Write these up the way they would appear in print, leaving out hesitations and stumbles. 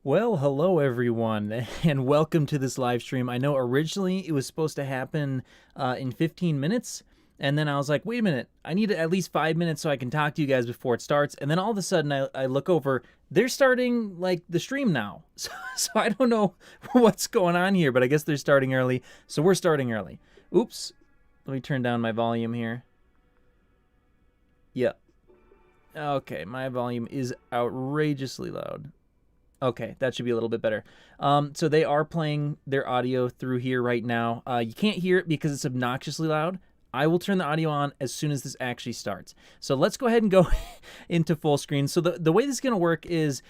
Well, hello everyone, and welcome to this live stream. I know originally it was supposed to happen in 15 minutes, and then I was like, wait a minute, I need at least 5 minutes so I can talk to you guys before it starts. And then all of a sudden I look over, they're starting like the stream now. So I don't know what's going on here, but I guess they're starting early, so we're starting early. Oops, let me turn down my volume here. Yeah. Okay, my volume is outrageously loud. Okay, that should be a little bit better. So they are playing their audio through here right now. You can't hear it because it's obnoxiously loud. I will turn the audio on as soon as this actually starts. So let's go ahead and go into full screen. So the way this is going to work is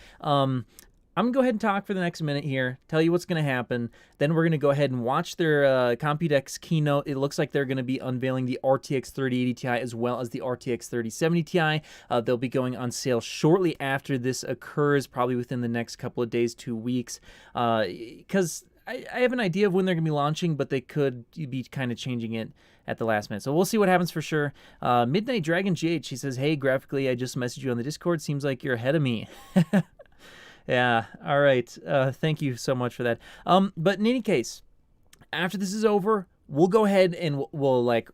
I'm going to go ahead and talk for the next minute here, tell you what's going to happen. Then we're going to go ahead and watch their Computex keynote. It looks like they're going to be unveiling the RTX 3080 Ti as well as the RTX 3070 Ti. They'll be going on sale shortly after this occurs, probably within the next couple of days, 2 weeks, because I have an idea of when they're going to be launching, but they could be kind of changing it at the last minute. So we'll see what happens for sure. Midnight Dragon GH, she says, hey, graphically, I just messaged you on the Discord. Seems like you're ahead of me. Yeah, all right. Thank you so much for that. But in any case, after this is over, we'll go ahead and we'll like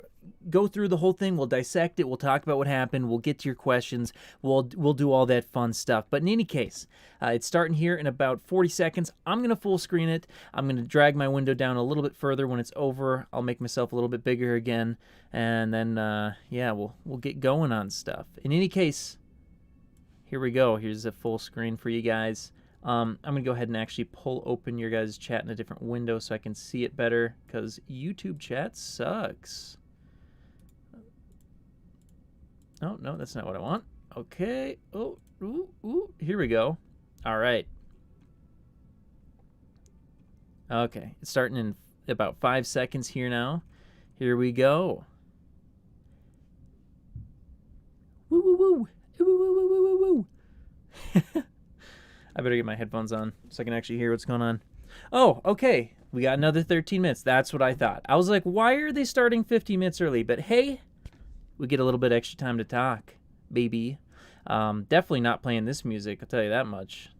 go through the whole thing. We'll dissect it. We'll talk about what happened. We'll get to your questions. We'll do all that fun stuff. But in any case, it's starting here in about 40 seconds. I'm going to full screen it. I'm going to drag my window down a little bit further. When it's over, I'll make myself a little bit bigger again. And then, yeah, we'll get going on stuff. In any case, here we go. Here's a full screen for you guys. I'm going to go ahead and actually pull open your guys' chat in a different window so I can see it better, because YouTube chat sucks. Oh, no, that's not what I want. Okay. Oh, ooh, here we go. All right. Okay, it's starting in about 5 seconds here now. Here we go. Woo, woo, woo. I better get my headphones on so I can actually hear what's going on. Oh, okay. We got another 13 minutes. That's what I thought. I was like, why are they starting 50 minutes early? But hey, we get a little bit extra time to talk, baby. Definitely not playing this music, I'll tell you that much.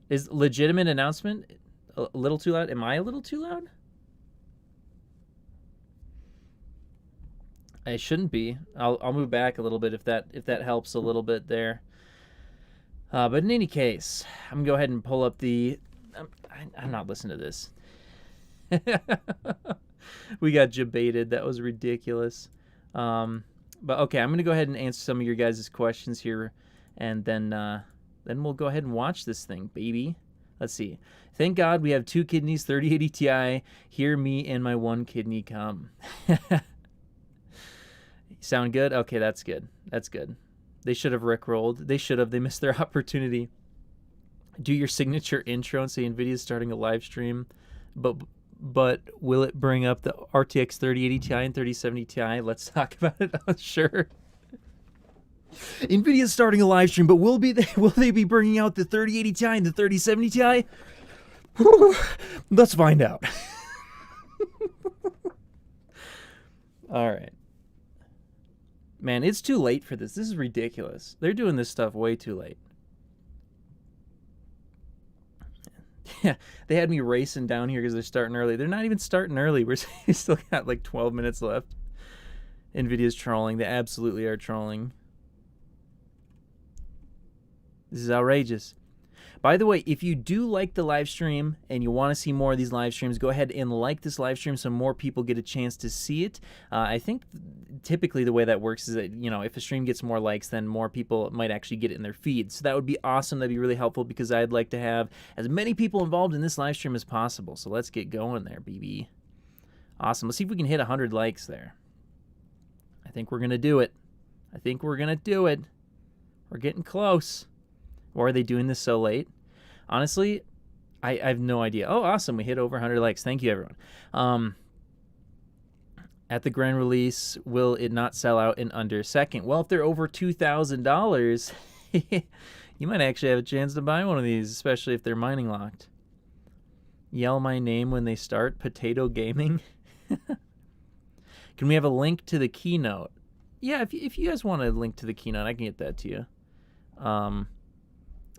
Is legitimate announcement a little too loud? Am I a little too loud? I shouldn't be. I'll move back a little bit if that helps a little bit there. But in any case, I'm gonna go ahead and pull up the. I'm not listening to this. We got debated. That was ridiculous. But okay, I'm gonna go ahead and answer some of your guys' questions here, and then we'll go ahead and watch this thing, baby. Let's see. Thank God we have 2 kidneys, 3080 Ti. Hear me and my 1 kidney come. Sound good? Okay, that's good. That's good. They should have rickrolled. They should have. They missed their opportunity. Do your signature intro and say NVIDIA's starting a live stream, but will it bring up the RTX 3080 Ti and 3070 Ti? Let's talk about it. Sure. NVIDIA's starting a live stream, but will they be bringing out the 3080 Ti and the 3070 Ti? Let's find out. All right. Man, it's too late for this. This is ridiculous. They're doing this stuff way too late. Yeah, they had me racing down here because they're starting early. They're not even starting early. We still got like 12 minutes left. NVIDIA's trolling. They absolutely are trolling. This is outrageous. By the way, if you do like the live stream and you want to see more of these live streams, go ahead and like this live stream so more people get a chance to see it. I think typically the way that works is that, you know, if a stream gets more likes, then more people might actually get it in their feed. So that would be awesome. That'd be really helpful because I'd like to have as many people involved in this live stream as possible. So let's get going there, BB. Awesome. Let's see if we can hit 100 likes there. I think we're going to do it. I think we're going to do it. We're getting close. Or are they doing this so late? Honestly, I have no idea. Oh, awesome. We hit over 100 likes. Thank you, everyone. At the grand release, will it not sell out in under a second? Well, if they're over $2,000, you might actually have a chance to buy one of these, especially if they're mining locked. Yell my name when they start. Potato Gaming. Can we have a link to the keynote? Yeah, if you guys want a link to the keynote, I can get that to you.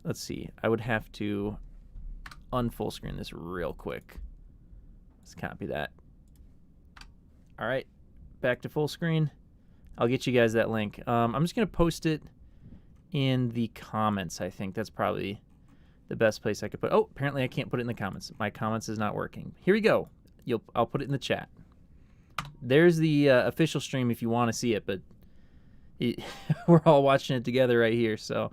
let's see. I would have to unfull screen this real quick. Let's copy that. All right, back to full screen. I'll get you guys that link. I'm just going to post it in the comments. I think that's probably the best place I could put. Oh, apparently I can't put it in the comments. My comments is not working. Here we go. I'll put it in the chat. There's the official stream if you want to see it, but we're all watching it together right here. So,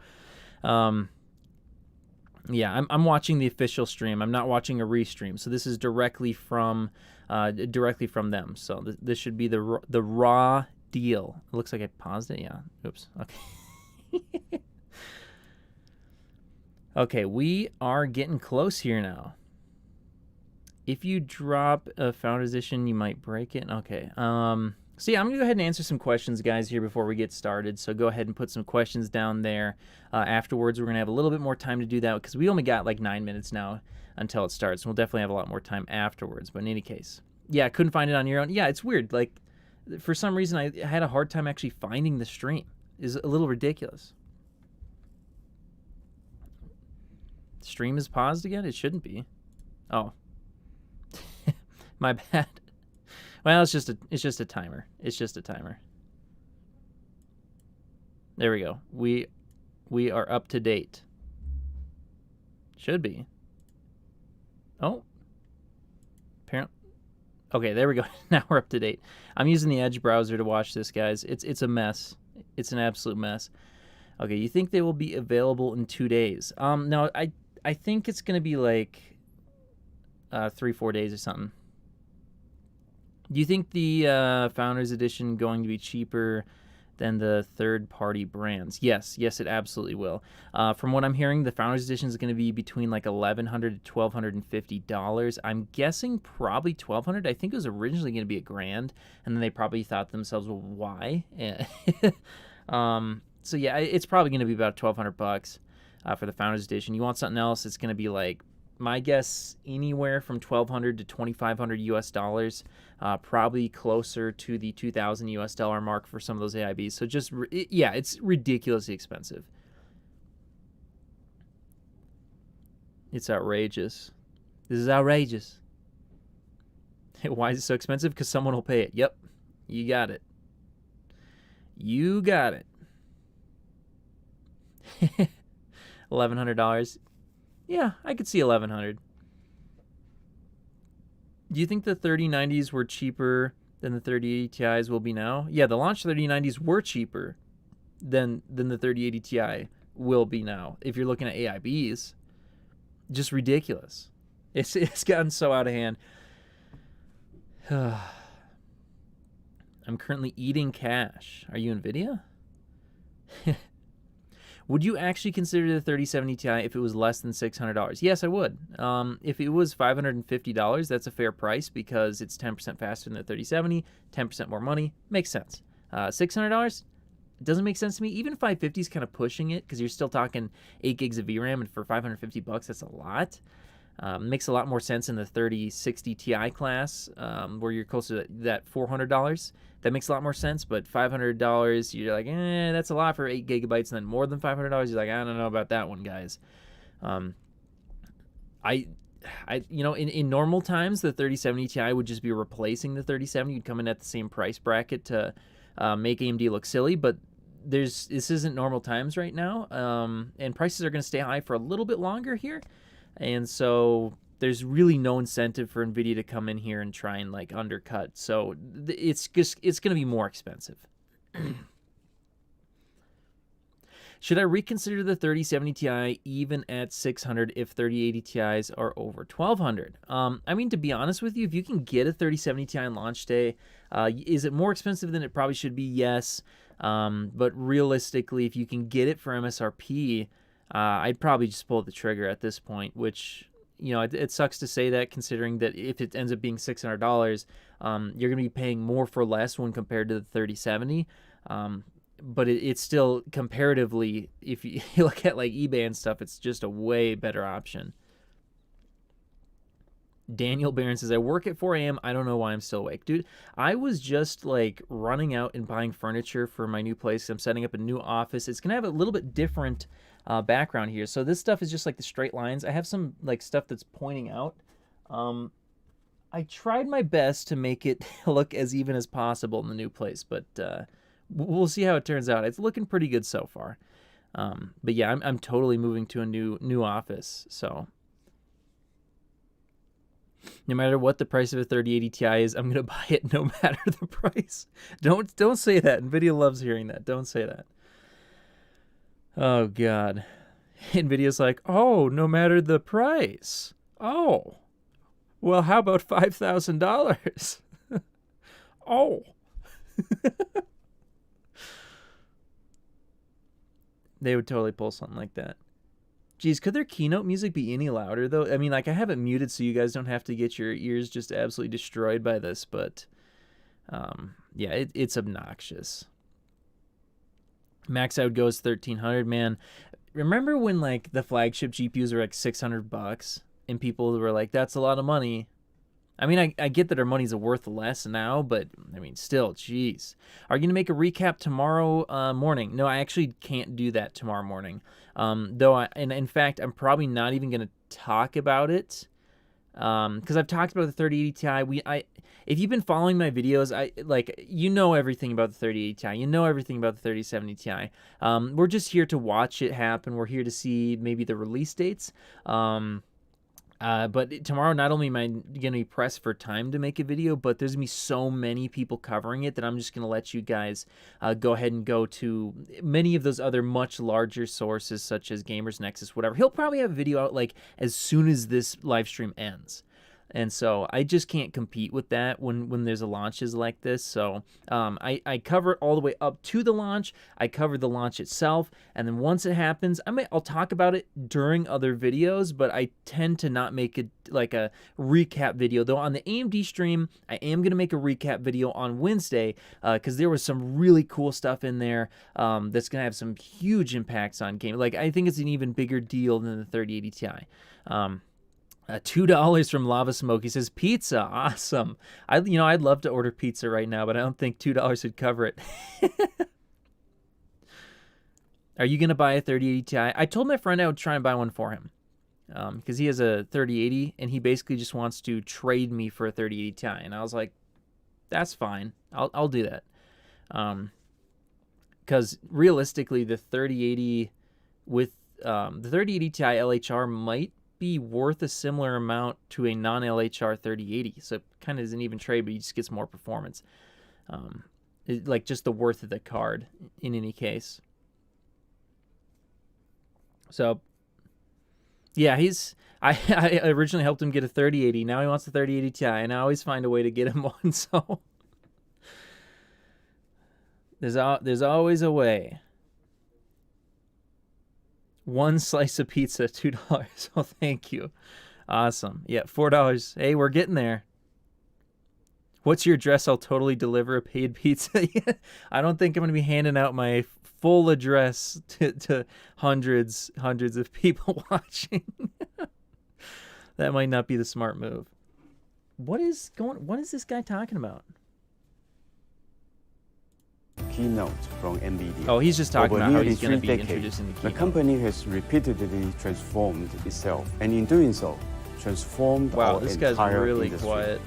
yeah, I'm watching the official stream. I'm not watching a restream. So this is directly from them. So this should be the raw deal. It looks like I paused it. Yeah. Oops. Okay. Okay, we are getting close here now. If you drop a Founders Edition, you might break it. Okay. So yeah, I'm going to go ahead and answer some questions, guys, here before we get started. So go ahead and put some questions down there. Afterwards, we're going to have a little bit more time to do that because we only got like 9 minutes now until it starts. We'll definitely have a lot more time afterwards. But in any case, yeah, I couldn't find it on your own. Yeah, it's weird. Like, for some reason, I had a hard time actually finding the stream. It's a little ridiculous. Stream is paused again? It shouldn't be. Oh. My bad. Well, it's just a timer. It's just a timer. There we go. We are up to date. Should be. Oh. Apparently. Okay, there we go. Now we're up to date. I'm using the Edge browser to watch this, guys. It's a mess. It's an absolute mess. Okay, you think they will be available in 2 days? No, I think it's going to be like 3-4 days or something. Do you think the Founders Edition going to be cheaper than the third-party brands? Yes, it absolutely will. From what I'm hearing, the Founders Edition is going to be between like $1,100 to $1,250. I'm guessing probably $1,200. I think it was originally going to be $1,000, and then they probably thought to themselves, well, why? So yeah, it's probably going to be about $1,200 for the Founders Edition. You want something else? It's going to be like, my guess, anywhere from $1,200 to $2,500 US, probably closer to the $2,000 US mark for some of those AIBs. So just, yeah, it's ridiculously expensive. It's outrageous. This is outrageous. Why is it so expensive? Because someone will pay it. Yep, you got it. You got it. $1,100. Yeah, I could see $1,100. Do you think the 3090s were cheaper than the 3080 Ti's will be now? Yeah, the launch 3090s were cheaper than the 3080 Ti will be now. If you're looking at AIBs, just ridiculous. It's gotten so out of hand. I'm currently eating cash. Are you Nvidia? Would you actually consider the 3070 Ti if it was less than $600? Yes, I would. If it was $550, that's a fair price because it's 10% faster than the 3070, 10% more money. Makes sense. $600? Doesn't make sense to me. Even 550 is kind of pushing it because you're still talking 8 gigs of VRAM, and for $550, that's a lot. Makes a lot more sense in the 3060 Ti class, where you're closer to that $400. That makes a lot more sense, but $500, you're like, that's a lot for 8 gigabytes, and then more than $500, you're like, I don't know about that one, guys. In normal times, the 3070 Ti would just be replacing the 3070. You'd come in at the same price bracket to make AMD look silly, but this isn't normal times right now, and prices are going to stay high for a little bit longer here. And so there's really no incentive for Nvidia to come in here and try and like undercut. So it's going to be more expensive. Should I reconsider the 3070 Ti even at $600 if 3080 Ti's are over $1,200? I mean, to be honest with you, if you can get a 3070 Ti on launch day, is it more expensive than it probably should be? Yes. But realistically, if you can get it for MSRP, I'd probably just pull the trigger at this point, which, it sucks to say that, considering that if it ends up being $600, you're going to be paying more for less when compared to the 3070. But it's still, comparatively, if you look at like eBay and stuff, it's just a way better option. Daniel Barron says, I work at 4 a.m. I don't know why I'm still awake. Dude, I was just like running out and buying furniture for my new place. I'm setting up a new office. It's going to have a little bit different background here. So this stuff is just like the straight lines. I have some like stuff that's pointing out. I tried my best to make it look as even as possible in the new place, but we'll see how it turns out. It's looking pretty good so far. But yeah, I'm totally moving to a new office, so... No matter what the price of a 3080 Ti is, I'm gonna buy it no matter the price. Don't say that. Nvidia loves hearing that. Don't say that. Oh God, Nvidia's like, oh, no matter the price. Oh, well, how about $5,000? Oh. They would totally pull something like that. Geez, could their keynote music be any louder, though? I mean, like, I have it muted so you guys don't have to get your ears just absolutely destroyed by this, but, yeah, it's obnoxious. Max out goes 1,300, man. Remember when, like, the flagship GPUs were, like, $600, and people were like, that's a lot of money? I mean, I get that our money's worth less now, but, I mean, still, geez. Are you going to make a recap tomorrow morning? No, I actually can't do that tomorrow morning. Though, in fact, I'm probably not even going to talk about it, because I've talked about the 3080 Ti. If you've been following my videos, you know everything about the 3080 Ti. You know everything about the 3070 Ti. We're just here to watch it happen. We're here to see maybe the release dates. But tomorrow, not only am I going to be pressed for time to make a video, but there's going to be so many people covering it that I'm just going to let you guys go ahead and go to many of those other much larger sources, such as Gamers Nexus, whatever. He'll probably have a video out like as soon as this live stream ends. And so I just can't compete with that when there's a launches like this. So I cover it all the way up to the launch. I cover the launch itself. And then once it happens, I'll talk about it during other videos, but I tend to not make it like a recap video. Though on the AMD stream, I am going to make a recap video on Wednesday because there was some really cool stuff in there that's going to have some huge impacts on gaming. Like, I think it's an even bigger deal than the 3080 Ti. $2 from Lava Smoke. He says, pizza, awesome. I'd love to order pizza right now, but I don't think $2 would cover it. Are you going to buy a 3080 Ti? I told my friend I would try and buy one for him because he has a 3080, and he basically just wants to trade me for a 3080 Ti. And I was like, that's fine. I'll do that. Because realistically, the 3080 with the 3080 Ti LHR might be worth a similar amount to a non-LHR 3080, so it kind of is an even trade, but he just gets more performance. Like just the worth of the card in any case. So yeah, I originally helped him get a 3080. Now he wants a 3080 Ti, and I always find a way to get him one. So there's always a way. One slice of pizza, $2. Oh, thank you. Awesome. Yeah, $4. Hey, we're getting there. What's your address? I'll totally deliver a paid pizza. I don't think I'm going to be handing out my full address to hundreds of people watching. That might not be the smart move. What is this guy talking about? Keynote from Nvidia. Oh, he's just talking about how he's going to be introducing the Keynote. The company has repeatedly transformed itself, and in doing so, transformed our entire industry. Wow, this guy's really quiet.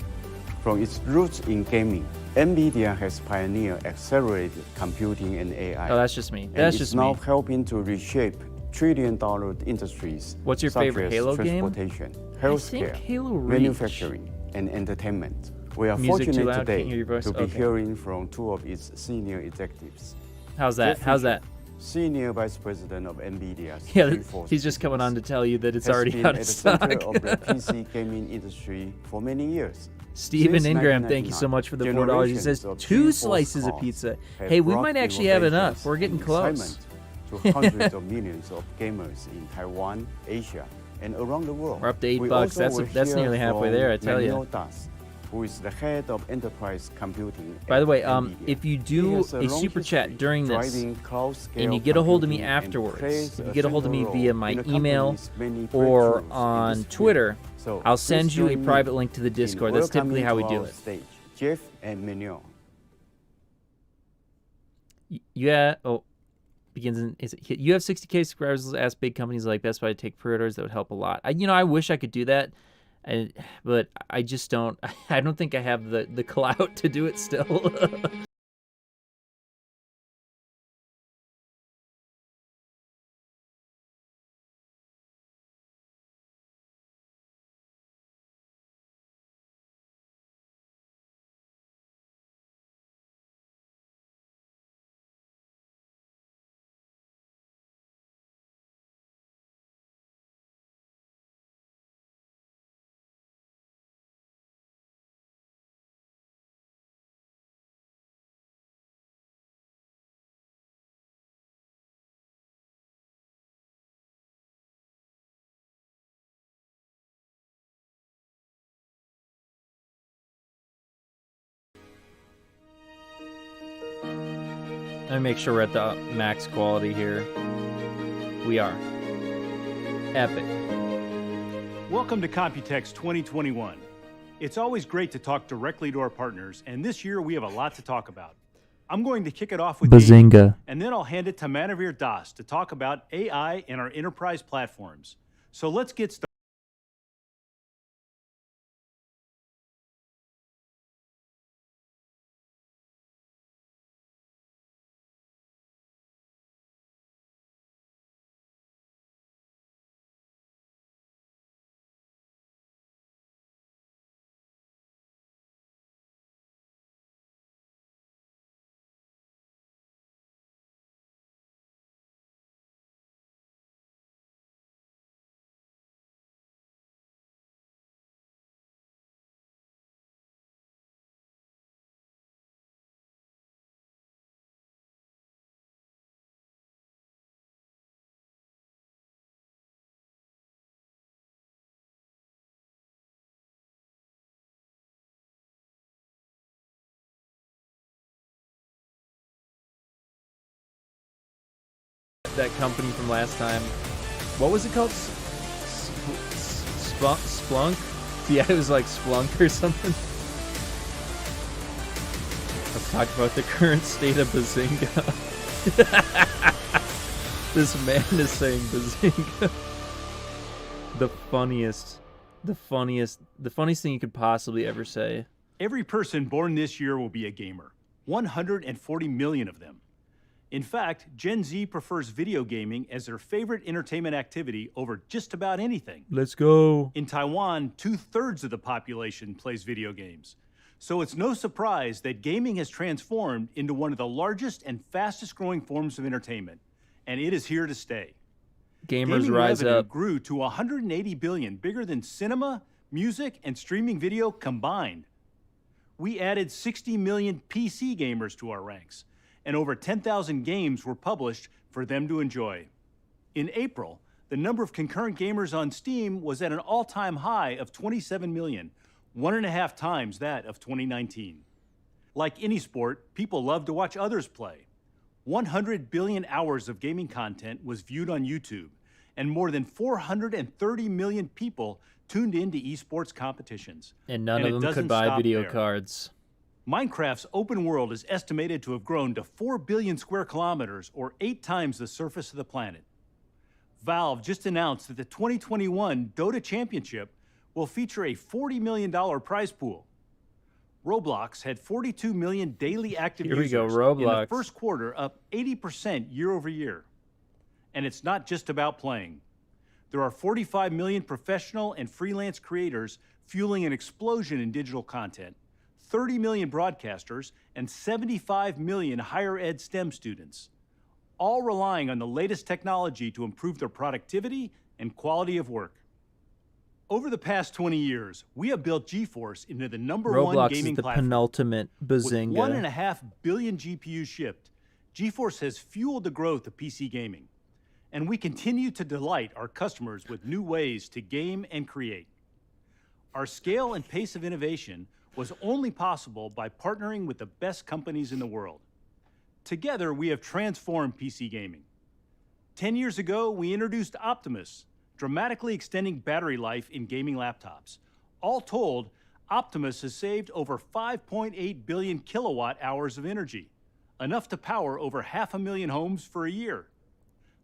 From its roots in gaming, Nvidia has pioneered accelerated computing and AI. Oh, that's just me. That's just me. Now helping to reshape trillion-dollar industries. What's your favorite Halo game? Transportation, healthcare, manufacturing, and entertainment. We are Music fortunate loud, today to be hearing from two of its senior executives. How's that? How's that? Senior Vice President of Nvidia. Yeah, he's just coming on to tell you that it's already out of stock. Has been at the center of the PC gaming industry for many years. Steven Ingram, thank you so much for the $4. He says 2 slices of pizza. Hey, we might actually have enough. We're getting close. To hundreds of millions of gamers in Taiwan, Asia, and around the world. We're up to $8. That's nearly halfway there, I tell you. who is the head of enterprise computing. By the way, if you do a super chat during this and you get a hold of me afterwards, if you get a hold of me via my email or on Twitter, I'll send you a private link to the Discord. That's typically how we do it. Jeff and Mignon. Yeah. Oh, begins in. You have 60K subscribers? Ask big companies like Best Buy to take pre-orders. That would help a lot. I wish I could do that. But I just don't. I don't think I have the clout to do it still. Let me make sure we're at the max quality here. We are. Epic. Welcome to Computex 2021. It's always great to talk directly to our partners, and this year we have a lot to talk about. I'm going to kick it off with Bazinga. gaming, and then I'll hand it to Manavir Das to talk about AI and our enterprise platforms. So let's get started. That company from last time. What was it called? Splunk? Yeah, it was like Splunk or something. Let's talk about the current state of Bazinga. This man is saying Bazinga. The funniest thing you could possibly ever say. Every person born this year will be a gamer. 140 million of them. In fact, Gen Z prefers video gaming as their favorite entertainment activity over just about anything. Let's go. In Taiwan, 2/3 of the population plays video games. So it's no surprise that gaming has transformed into one of the largest and fastest growing forms of entertainment, and it is here to stay. Gamers Gaming rise revenue up. grew to 180 billion, bigger than cinema, music, and streaming video combined. We added 60 million PC gamers to our ranks, and over 10,000 games were published for them to enjoy. In April, the number of concurrent gamers on Steam was at an all-time high of 27 million, 1.5 times that of 2019. Like any sport, people love to watch others play. 100 billion hours of gaming content was viewed on YouTube, and more than 430 million people tuned into esports competitions. And none of them could buy video cards. Minecraft's open world is estimated to have grown to 4 billion square kilometers, or 8 times the surface of the planet. Valve just announced that the 2021 Dota Championship will feature a $40 million prize pool. Roblox had 42 million daily active users in the first quarter, up 80% year over year. And it's not just about playing. There are 45 million professional and freelance creators fueling an explosion in digital content, 30 million broadcasters, and 75 million higher ed STEM students, all relying on the latest technology to improve their productivity and quality of work. Over the past 20 years, we have built GeForce into the #1 gaming is the platform. penultimate Bazinga. With 1.5 billion GPUs shipped, GeForce has fueled the growth of PC gaming, and we continue to delight our customers with new ways to game and create. Our scale and pace of innovation was only possible by partnering with the best companies in the world. Together, we have transformed PC gaming. 10 years ago, we introduced Optimus, dramatically extending battery life in gaming laptops. All told, Optimus has saved over 5.8 billion kilowatt hours of energy, enough to power over 500,000 homes for a year.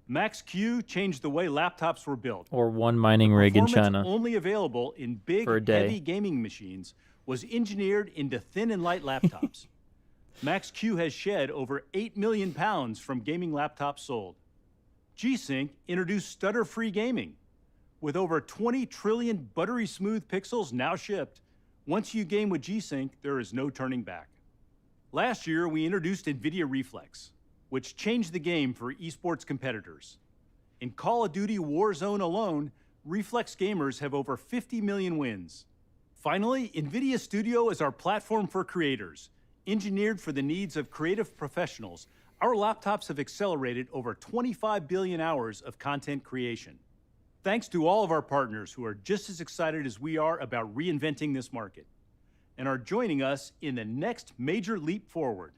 Max-Q changed the way laptops were built. Or one mining rig in China. Only available in big, heavy gaming machines, was engineered into thin and light laptops. Max-Q has shed over 8 million pounds from gaming laptops sold. G-Sync introduced stutter-free gaming. With over 20 trillion buttery smooth pixels now shipped, once you game with G-Sync, there is no turning back. Last year, we introduced Nvidia Reflex, which changed the game for esports competitors. In Call of Duty Warzone alone, Reflex gamers have over 50 million wins. Finally, NVIDIA Studio is our platform for creators. Engineered for the needs of creative professionals, our laptops have accelerated over 25 billion hours of content creation. Thanks to all of our partners who are just as excited as we are about reinventing this market and are joining us in the next major leap forward.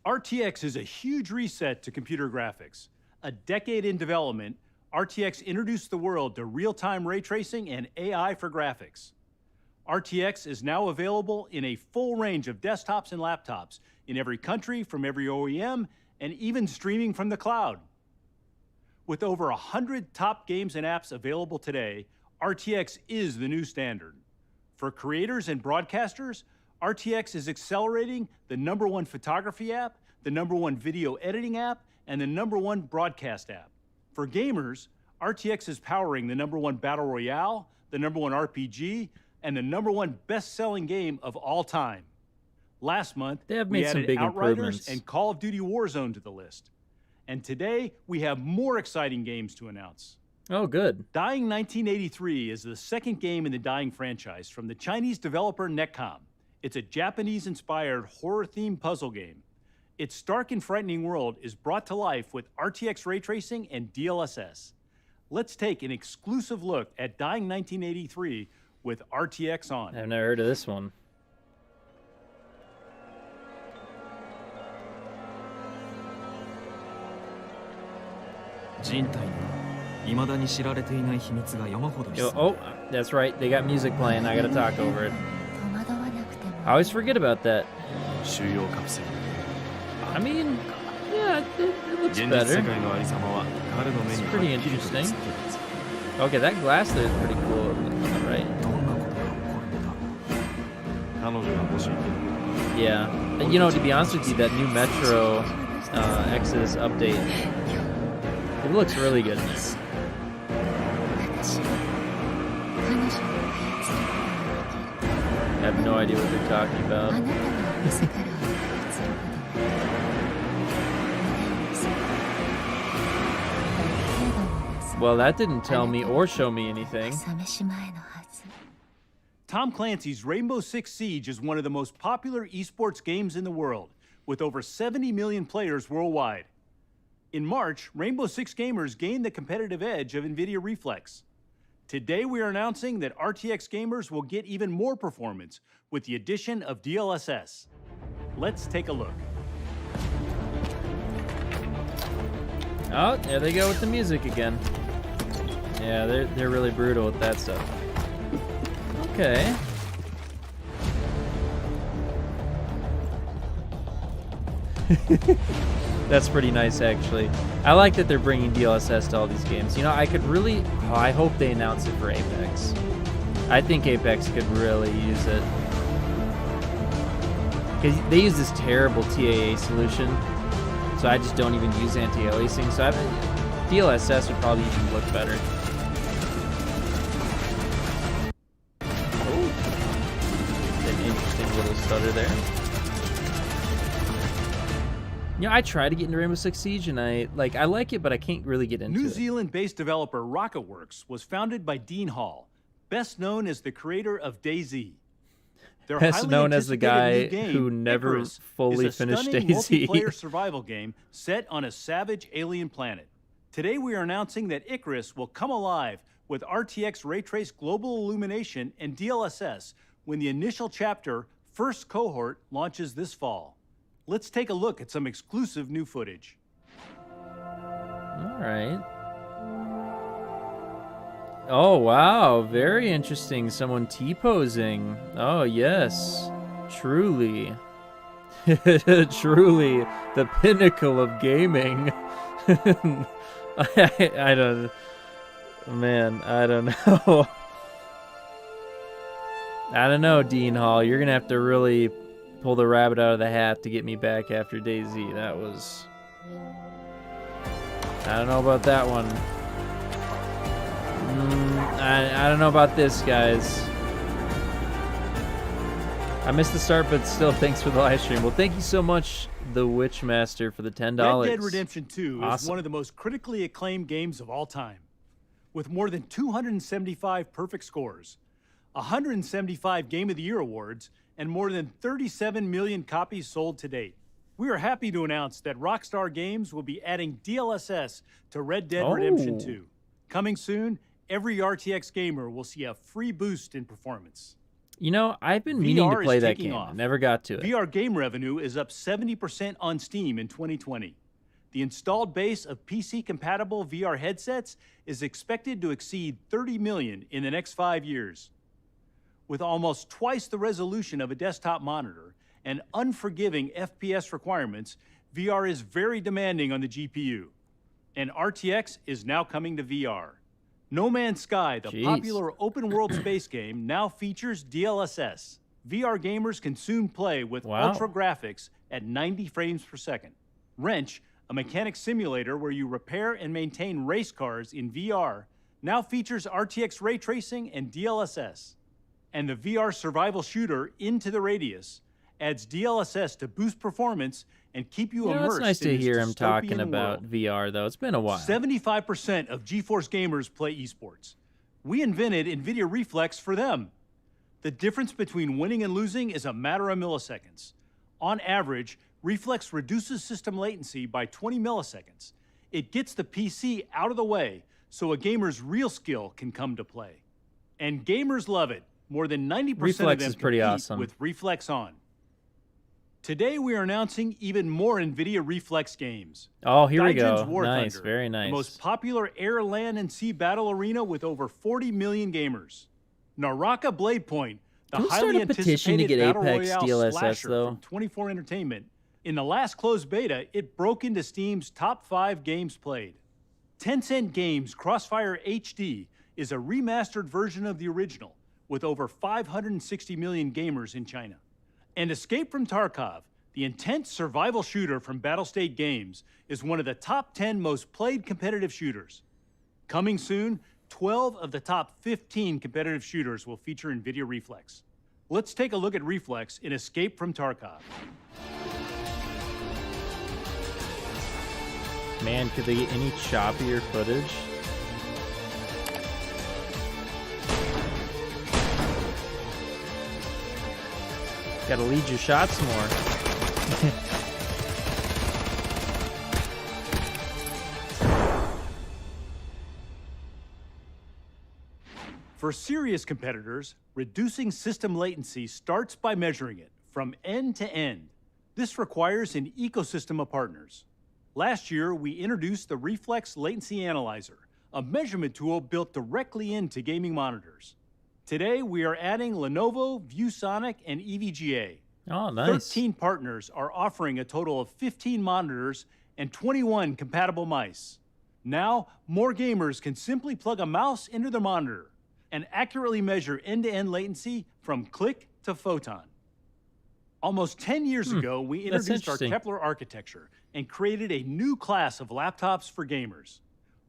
RTX is a huge reset to computer graphics. A decade in development, RTX introduced the world to real-time ray tracing and AI for graphics. RTX is now available in a full range of desktops and laptops in every country, from every OEM, and even streaming from the cloud. With over 100 top games and apps available today, RTX is the new standard. For creators and broadcasters, RTX is accelerating the #1 photography app, the #1 video editing app, and the #1 broadcast app. For gamers, RTX is powering the #1 Battle Royale, the #1 RPG, and the #1 best-selling game of all time. Last month, we added Outriders and Call of Duty Warzone to the list. And today, we have more exciting games to announce. Oh, good. Dying 1983 is the second game in the Dying franchise from the Chinese developer Netcom. It's a Japanese-inspired horror-themed puzzle game. Its stark and frightening world is brought to life with RTX ray tracing and DLSS. Let's take an exclusive look at Dying 1983 with RTX on. I've never heard of this one. Oh, that's right. They got music playing. I gotta talk over it. I always forget about that. I mean, yeah, it looks better. It's pretty interesting. Okay, that glass there is pretty cool. Right. Yeah. You know, to be honest with you, that new Metro Exodus update, it looks really good. I have no idea what they're talking about. Well, that didn't tell me or show me anything. Tom Clancy's Rainbow Six Siege is one of the most popular esports games in the world, with over 70 million players worldwide. In March, Rainbow Six gamers gained the competitive edge of NVIDIA Reflex. Today, we are announcing that RTX gamers will get even more performance with the addition of DLSS. Let's take a look. Oh, there they go with the music again. Yeah, they're really brutal with that stuff. Okay. That's pretty nice, actually. I like that they're bringing DLSS to all these games. You know, I could really... Oh, I hope they announce it for Apex. I think Apex could really use it. Because they use this terrible TAA solution, so I just don't even use anti-aliasing. So DLSS would probably even look better. Oh, an interesting little stutter there. You know, I tried to get into Rainbow Six Siege, and I like it, but I can't really get into it. New Zealand-based developer RocketWorks was founded by Dean Hall, best known as the creator of DayZ. Best known as the guy who never Icarus fully finished DayZ. Multiplayer survival game set on a savage alien planet. Today we are announcing that Icarus will come alive with RTX ray trace global illumination and DLSS when the initial chapter, first cohort, launches this fall. Let's take a look at some exclusive new footage. All right. Oh, wow. Very interesting. Someone T-posing. Oh, yes. Truly. Truly the pinnacle of gaming. I don't... Man, I don't know. I don't know, Dean Hall. You're going to have to really pull the rabbit out of the hat to get me back after DayZ. That was... I don't know about that one. I don't know about this, guys. I missed the start, but still, thanks for the live stream. Well, thank you so much, The Witchmaster, for the $10. Red Dead Redemption 2 is one of the most critically acclaimed games of all time. With more than 275 perfect scores, 175 Game of the Year awards, and more than 37 million copies sold to date. We are happy to announce that Rockstar Games will be adding DLSS to Red Dead Redemption 2. Coming soon, every RTX gamer will see a free boost in performance. You know, I've been meaning to play that game. I never got to it. VR game revenue is up 70% on Steam in 2020. The installed base of PC-compatible VR headsets is expected to exceed 30 million in the next 5 years. With almost twice the resolution of a desktop monitor and unforgiving FPS requirements, VR is very demanding on the GPU. And RTX is now coming to VR. No Man's Sky, the popular open-world space game, now features DLSS. VR gamers can soon play with ultra graphics at 90 frames per second. Wrench, a mechanic simulator where you repair and maintain race cars in VR, now features RTX ray tracing and DLSS. And the VR survival shooter Into the Radius adds DLSS to boost performance and keep you immersed. It's nice to hear him talking about VR, though. It's been a while. 75% of GeForce gamers play esports. We invented Nvidia Reflex for them. The difference between winning and losing is a matter of milliseconds. On average, Reflex reduces system latency by 20 milliseconds. It gets the PC out of the way so a gamer's real skill can come to play. And gamers love it. More than 90% of them compete with Reflex on. Today, we are announcing even more NVIDIA Reflex games. Oh, here we go. War Nice, Thunder, very nice. The most popular air, land, and sea battle arena with over 40 million gamers. Naraka Blade Point, the highly anticipated battle royale slasher from 24 Entertainment. In the last closed beta, it broke into Steam's top 5 games played. Tencent Games Crossfire HD is a remastered version of the original, with over 560 million gamers in China. And Escape from Tarkov, the intense survival shooter from Battlestate Games, is one of the top 10 most played competitive shooters. Coming soon, 12 of the top 15 competitive shooters will feature NVIDIA Reflex. Let's take a look at Reflex in Escape from Tarkov. Man, could they get any choppier footage? Gotta lead your shots more. For serious competitors, reducing system latency starts by measuring it from end to end. This requires an ecosystem of partners. Last year, we introduced the Reflex Latency Analyzer, a measurement tool built directly into gaming monitors. Today, we are adding Lenovo, ViewSonic, and EVGA. Oh, nice. 13 partners are offering a total of 15 monitors and 21 compatible mice. Now, more gamers can simply plug a mouse into their monitor and accurately measure end-to-end latency from click to photon. Almost 10 years ago, we introduced our Kepler architecture and created a new class of laptops for gamers.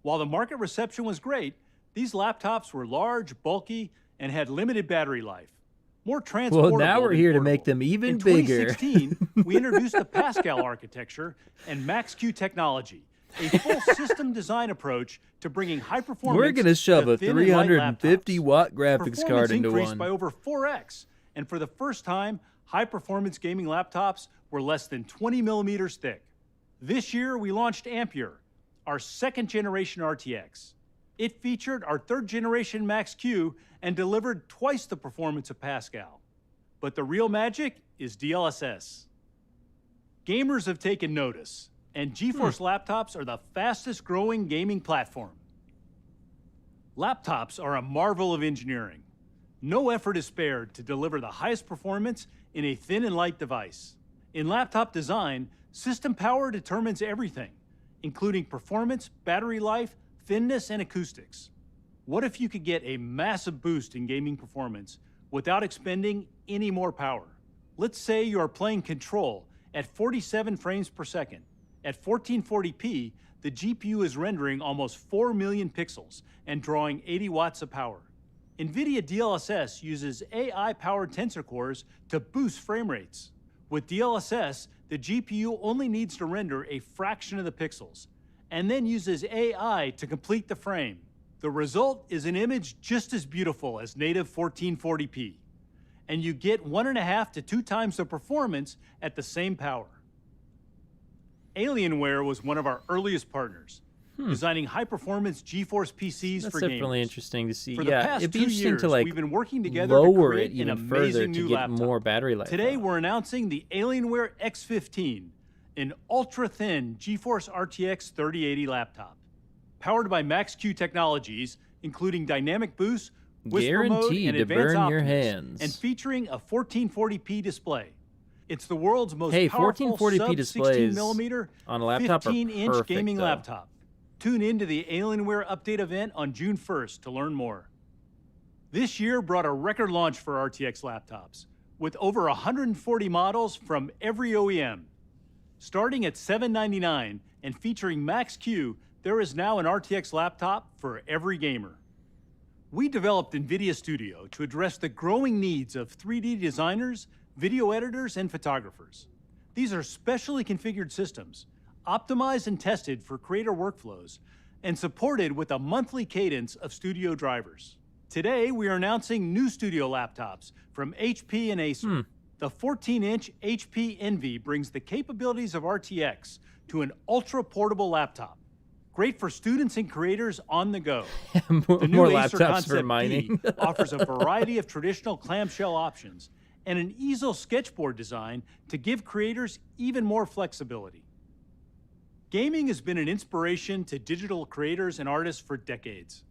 While the market reception was great, these laptops were large, bulky, and had limited battery life. More transportable. Well, now we're here to make them even bigger. In 2016, we introduced the Pascal architecture and Max-Q technology, a full system design approach to bringing high performance. We're going to shove a 350-watt graphics card into one. Performance increased by over 4x, and for the first time, high-performance gaming laptops were less than 20 millimeters thick. This year, we launched Ampere, our second-generation RTX. It featured our third-generation Max-Q and delivered twice the performance of Pascal. But the real magic is DLSS. Gamers have taken notice, and GeForce laptops are the fastest growing gaming platform. Laptops are a marvel of engineering. No effort is spared to deliver the highest performance in a thin and light device. In laptop design, system power determines everything, including performance, battery life, thinness, and acoustics. What if you could get a massive boost in gaming performance without expending any more power? Let's say you are playing Control at 47 frames per second. At 1440p, the GPU is rendering almost 4 million pixels and drawing 80 watts of power. Nvidia DLSS uses AI-powered tensor cores to boost frame rates. With DLSS, the GPU only needs to render a fraction of the pixels, and then uses AI to complete the frame. The result is an image just as beautiful as native 1440p, and you get 1.5 to 2 times the performance at the same power. Alienware was one of our earliest partners, designing high-performance GeForce PCs for gamers. That's definitely interesting to see. For the past it'd be 2 interesting years, to like we've been working together to lower create it even an further amazing to new get laptop. more battery life. Today, we're announcing the Alienware X15, an ultra-thin GeForce RTX 3080 laptop. Powered by Max-Q technologies, including dynamic boost, whisper mode, Guaranteed and to advanced burn your optics, hands. and featuring a 1440p display. It's the world's most Hey, powerful 1440p displays 16mm, on a laptop are 15-inch perfect, gaming though. laptop. Tune in to the Alienware update event on June 1st to learn more. This year brought a record launch for RTX laptops, with over 140 models from every OEM. Starting at $799 and featuring Max-Q, there is now an RTX laptop for every gamer. We developed NVIDIA Studio to address the growing needs of 3D designers, video editors, and photographers. These are specially configured systems, optimized and tested for creator workflows, and supported with a monthly cadence of studio drivers. Today, we are announcing new studio laptops from HP and Acer. The 14-inch HP Envy brings the capabilities of RTX to an ultra-portable laptop. Great for students and creators on the go. The new More Acer laptops for Concept mining. B offers a variety of traditional clamshell options and an easel sketchboard design to give creators even more flexibility. Gaming has been an inspiration to digital creators and artists for decades.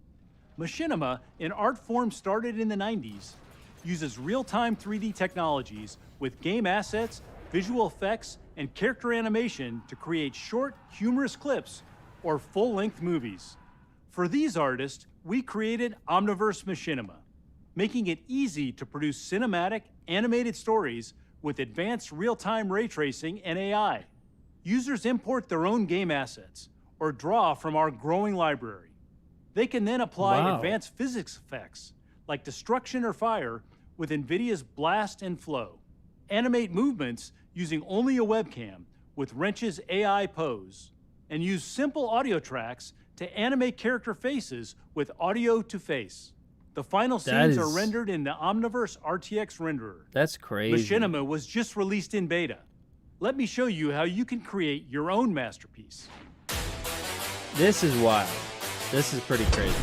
Machinima, an art form started in the 90s, uses real-time 3D technologies with game assets, visual effects, and character animation to create short, humorous clips or full-length movies. For these artists, we created Omniverse Machinima, making it easy to produce cinematic, animated stories with advanced real-time ray tracing and AI. Users import their own game assets or draw from our growing library. They can then apply advanced physics effects like destruction or fire with NVIDIA's Blast and Flow. Animate movements using only a webcam with Wrench's AI Pose, and use simple audio tracks to animate character faces with audio to face. The final scenes are rendered in the Omniverse RTX renderer. That's crazy. Machinima was just released in beta. Let me show you how you can create your own masterpiece. This is wild. This is pretty crazy.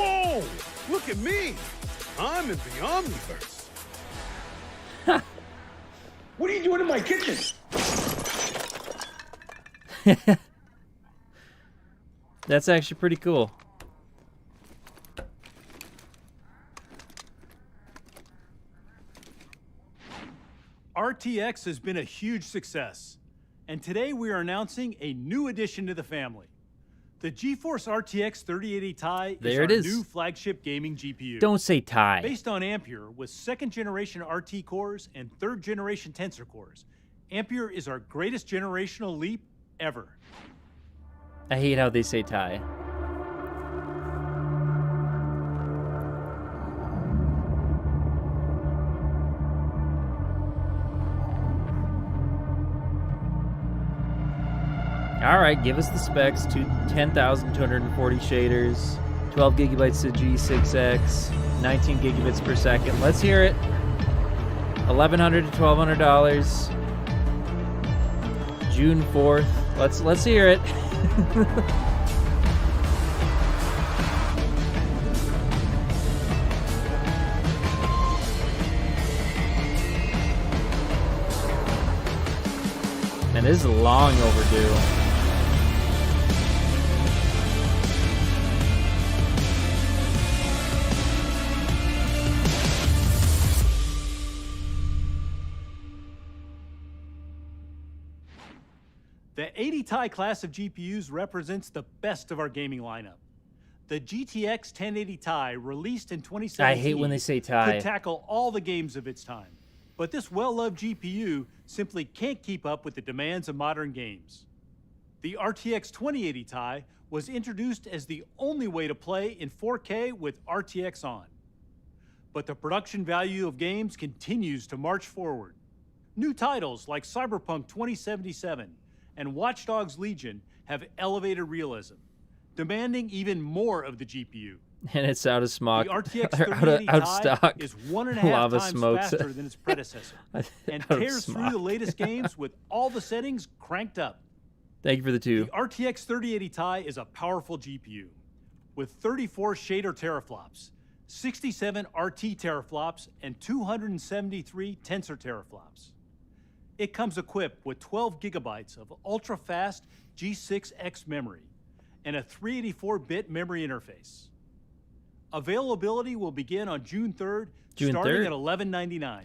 Whoa! Look at me! I'm in the Omniverse. What are you doing in my kitchen? That's actually pretty cool. RTX has been a huge success, and today we are announcing a new addition to the family, The GeForce RTX 3080 Ti There is it our is. new flagship gaming GPU. Don't say Ti. Based on Ampere with 2nd generation RT cores and 3rd generation Tensor cores, Ampere is our greatest generational leap ever. I hate how they say Ti. All right, give us the specs. 10,240 shaders, 12 gigabytes of G6X, 19 gigabits per second. Let's hear it. $1,100 to $1,200. June 4th. Let's hear it. And this is long overdue. The 80 Ti class of GPUs represents the best of our gaming lineup. The GTX 1080 Ti, released in 2017, I hate when they say Ti. could tackle all the games of its time. But this well-loved GPU simply can't keep up with the demands of modern games. The RTX 2080 Ti was introduced as the only way to play in 4K with RTX on. But the production value of games continues to march forward. New titles like Cyberpunk 2077 and Watch Dogs Legion have elevated realism, demanding even more of the GPU. And it's out of smoke. The RTX 3080 out of Ti stock. is 1.5 Lava times smokes. faster than its predecessor, and Out of tears through smoke. the latest games with all the settings cranked up. Thank you for the two. The RTX 3080 Ti is a powerful GPU with 34 shader teraflops, 67 RT teraflops, and 273 tensor teraflops. It comes equipped with 12 gigabytes of ultra-fast G6X memory and a 384-bit memory interface. Availability will begin on June 3rd, June starting 3rd? at $11.99.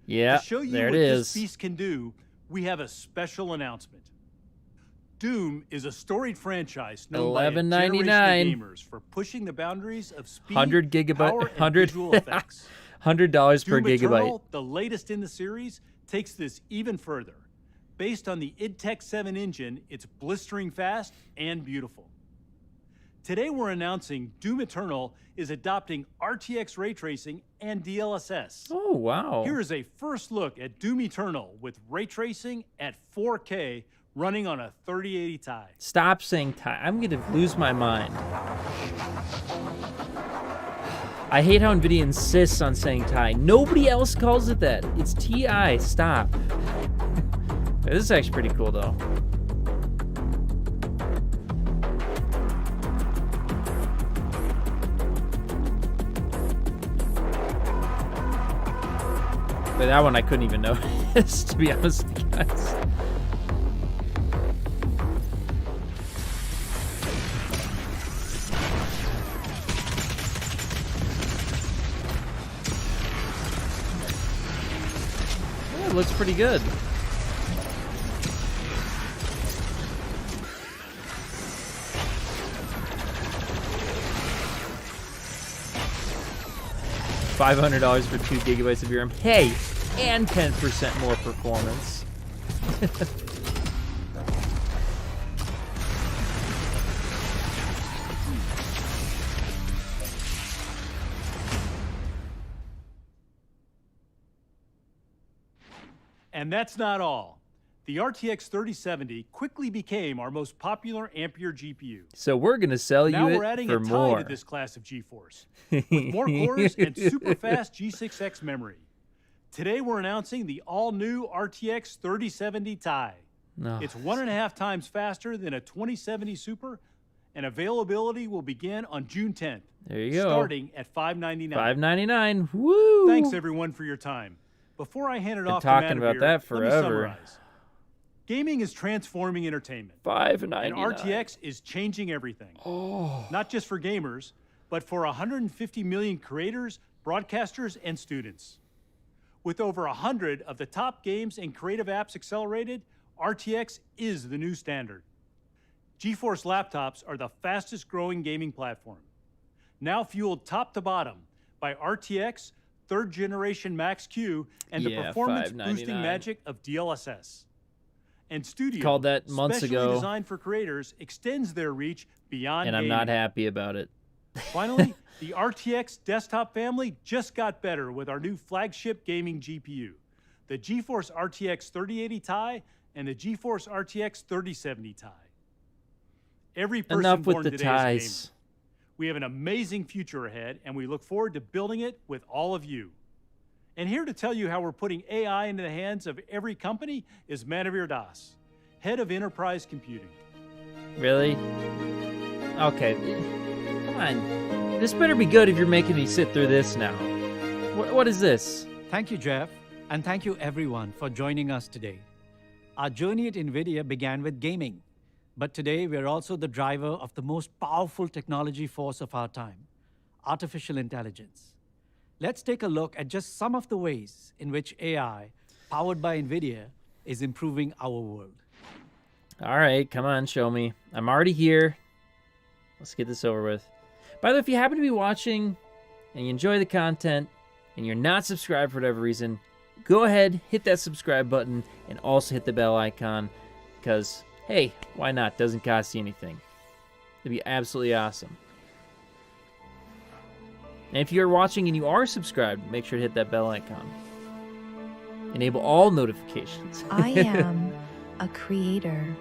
Yeah, To show you there what it this is. beast can do, we have a special announcement. Doom is a storied franchise known by a generation of $11.99. gamers for pushing the boundaries of speed, 100 gigabyte, power, and 100 visual effects. $100 per Doom gigabyte. Eternal, the latest in the series, takes this even further. Based on the id Tech 7 engine, it's blistering fast and beautiful. Today we're announcing Doom Eternal is adopting RTX ray tracing and DLSS. Oh, wow. Here is a first look at Doom Eternal with ray tracing at 4K running on a 3080 Ti. Stop saying Ti. I'm going to lose my mind. I hate how NVIDIA insists on saying Ti. Nobody else calls it that. It's TI. Stop. This is actually pretty cool, though. But that one I couldn't even notice, to be honest with you guys. Yeah, it looks pretty good. $500 for 2 gigabytes of VRAM. Hey, and 10% more performance. And that's not all. The RTX 3070 quickly became our most popular Ampere GPU. So we're gonna sell Now you we're it adding for a Ti more. to this class of GeForce, with more cores and super fast G6X memory. Today we're announcing the all-new RTX 3070 Ti. Oh, It's 1.5 times faster than a 2070 Super, and availability will begin on June 10th. there you go. Starting at $599. $599. Woo! Thanks everyone for your time. Before I hand it off to talking Manavir, about that let me forever. summarize. Gaming is transforming entertainment, $599. and RTX is changing everything. Not just for gamers, but for 150 million creators, broadcasters, and students. With over 100 of the top games and creative apps accelerated, RTX is the new standard. GeForce laptops are the fastest growing gaming platform, now fueled top to bottom by RTX 3rd generation Max-Q and the performance boosting magic of DLSS. And Studio, called that months specially ago, designed for creators, extends their reach beyond and I'm gaming. not happy about it. Finally, the RTX desktop family just got better with our new flagship gaming GPU, the GeForce RTX 3080 Ti and the GeForce RTX 3070 Ti. Every person Enough born with the today is a gamer. ties. We have an amazing future ahead, and we look forward to building it with all of you. And here to tell you how we're putting AI into the hands of every company is Manavir Das, Head of Enterprise Computing. Really? Okay. Come on. This better be good if you're making me sit through this now. What is this? Thank you, Jeff, and thank you everyone for joining us today. Our journey at NVIDIA began with gaming, but today we're also the driver of the most powerful technology force of our time, artificial intelligence. Let's take a look at just some of the ways in which AI, powered by NVIDIA, is improving our world. All right, come on, show me. I'm already here. Let's get this over with. By the way, if you happen to be watching and you enjoy the content and you're not subscribed for whatever reason, go ahead, hit that subscribe button, and also hit the bell icon because, hey, why not? Doesn't cost you anything. It'd be absolutely awesome. And if you're watching and you are subscribed, make sure to hit that bell icon. Enable all notifications. I am a creator.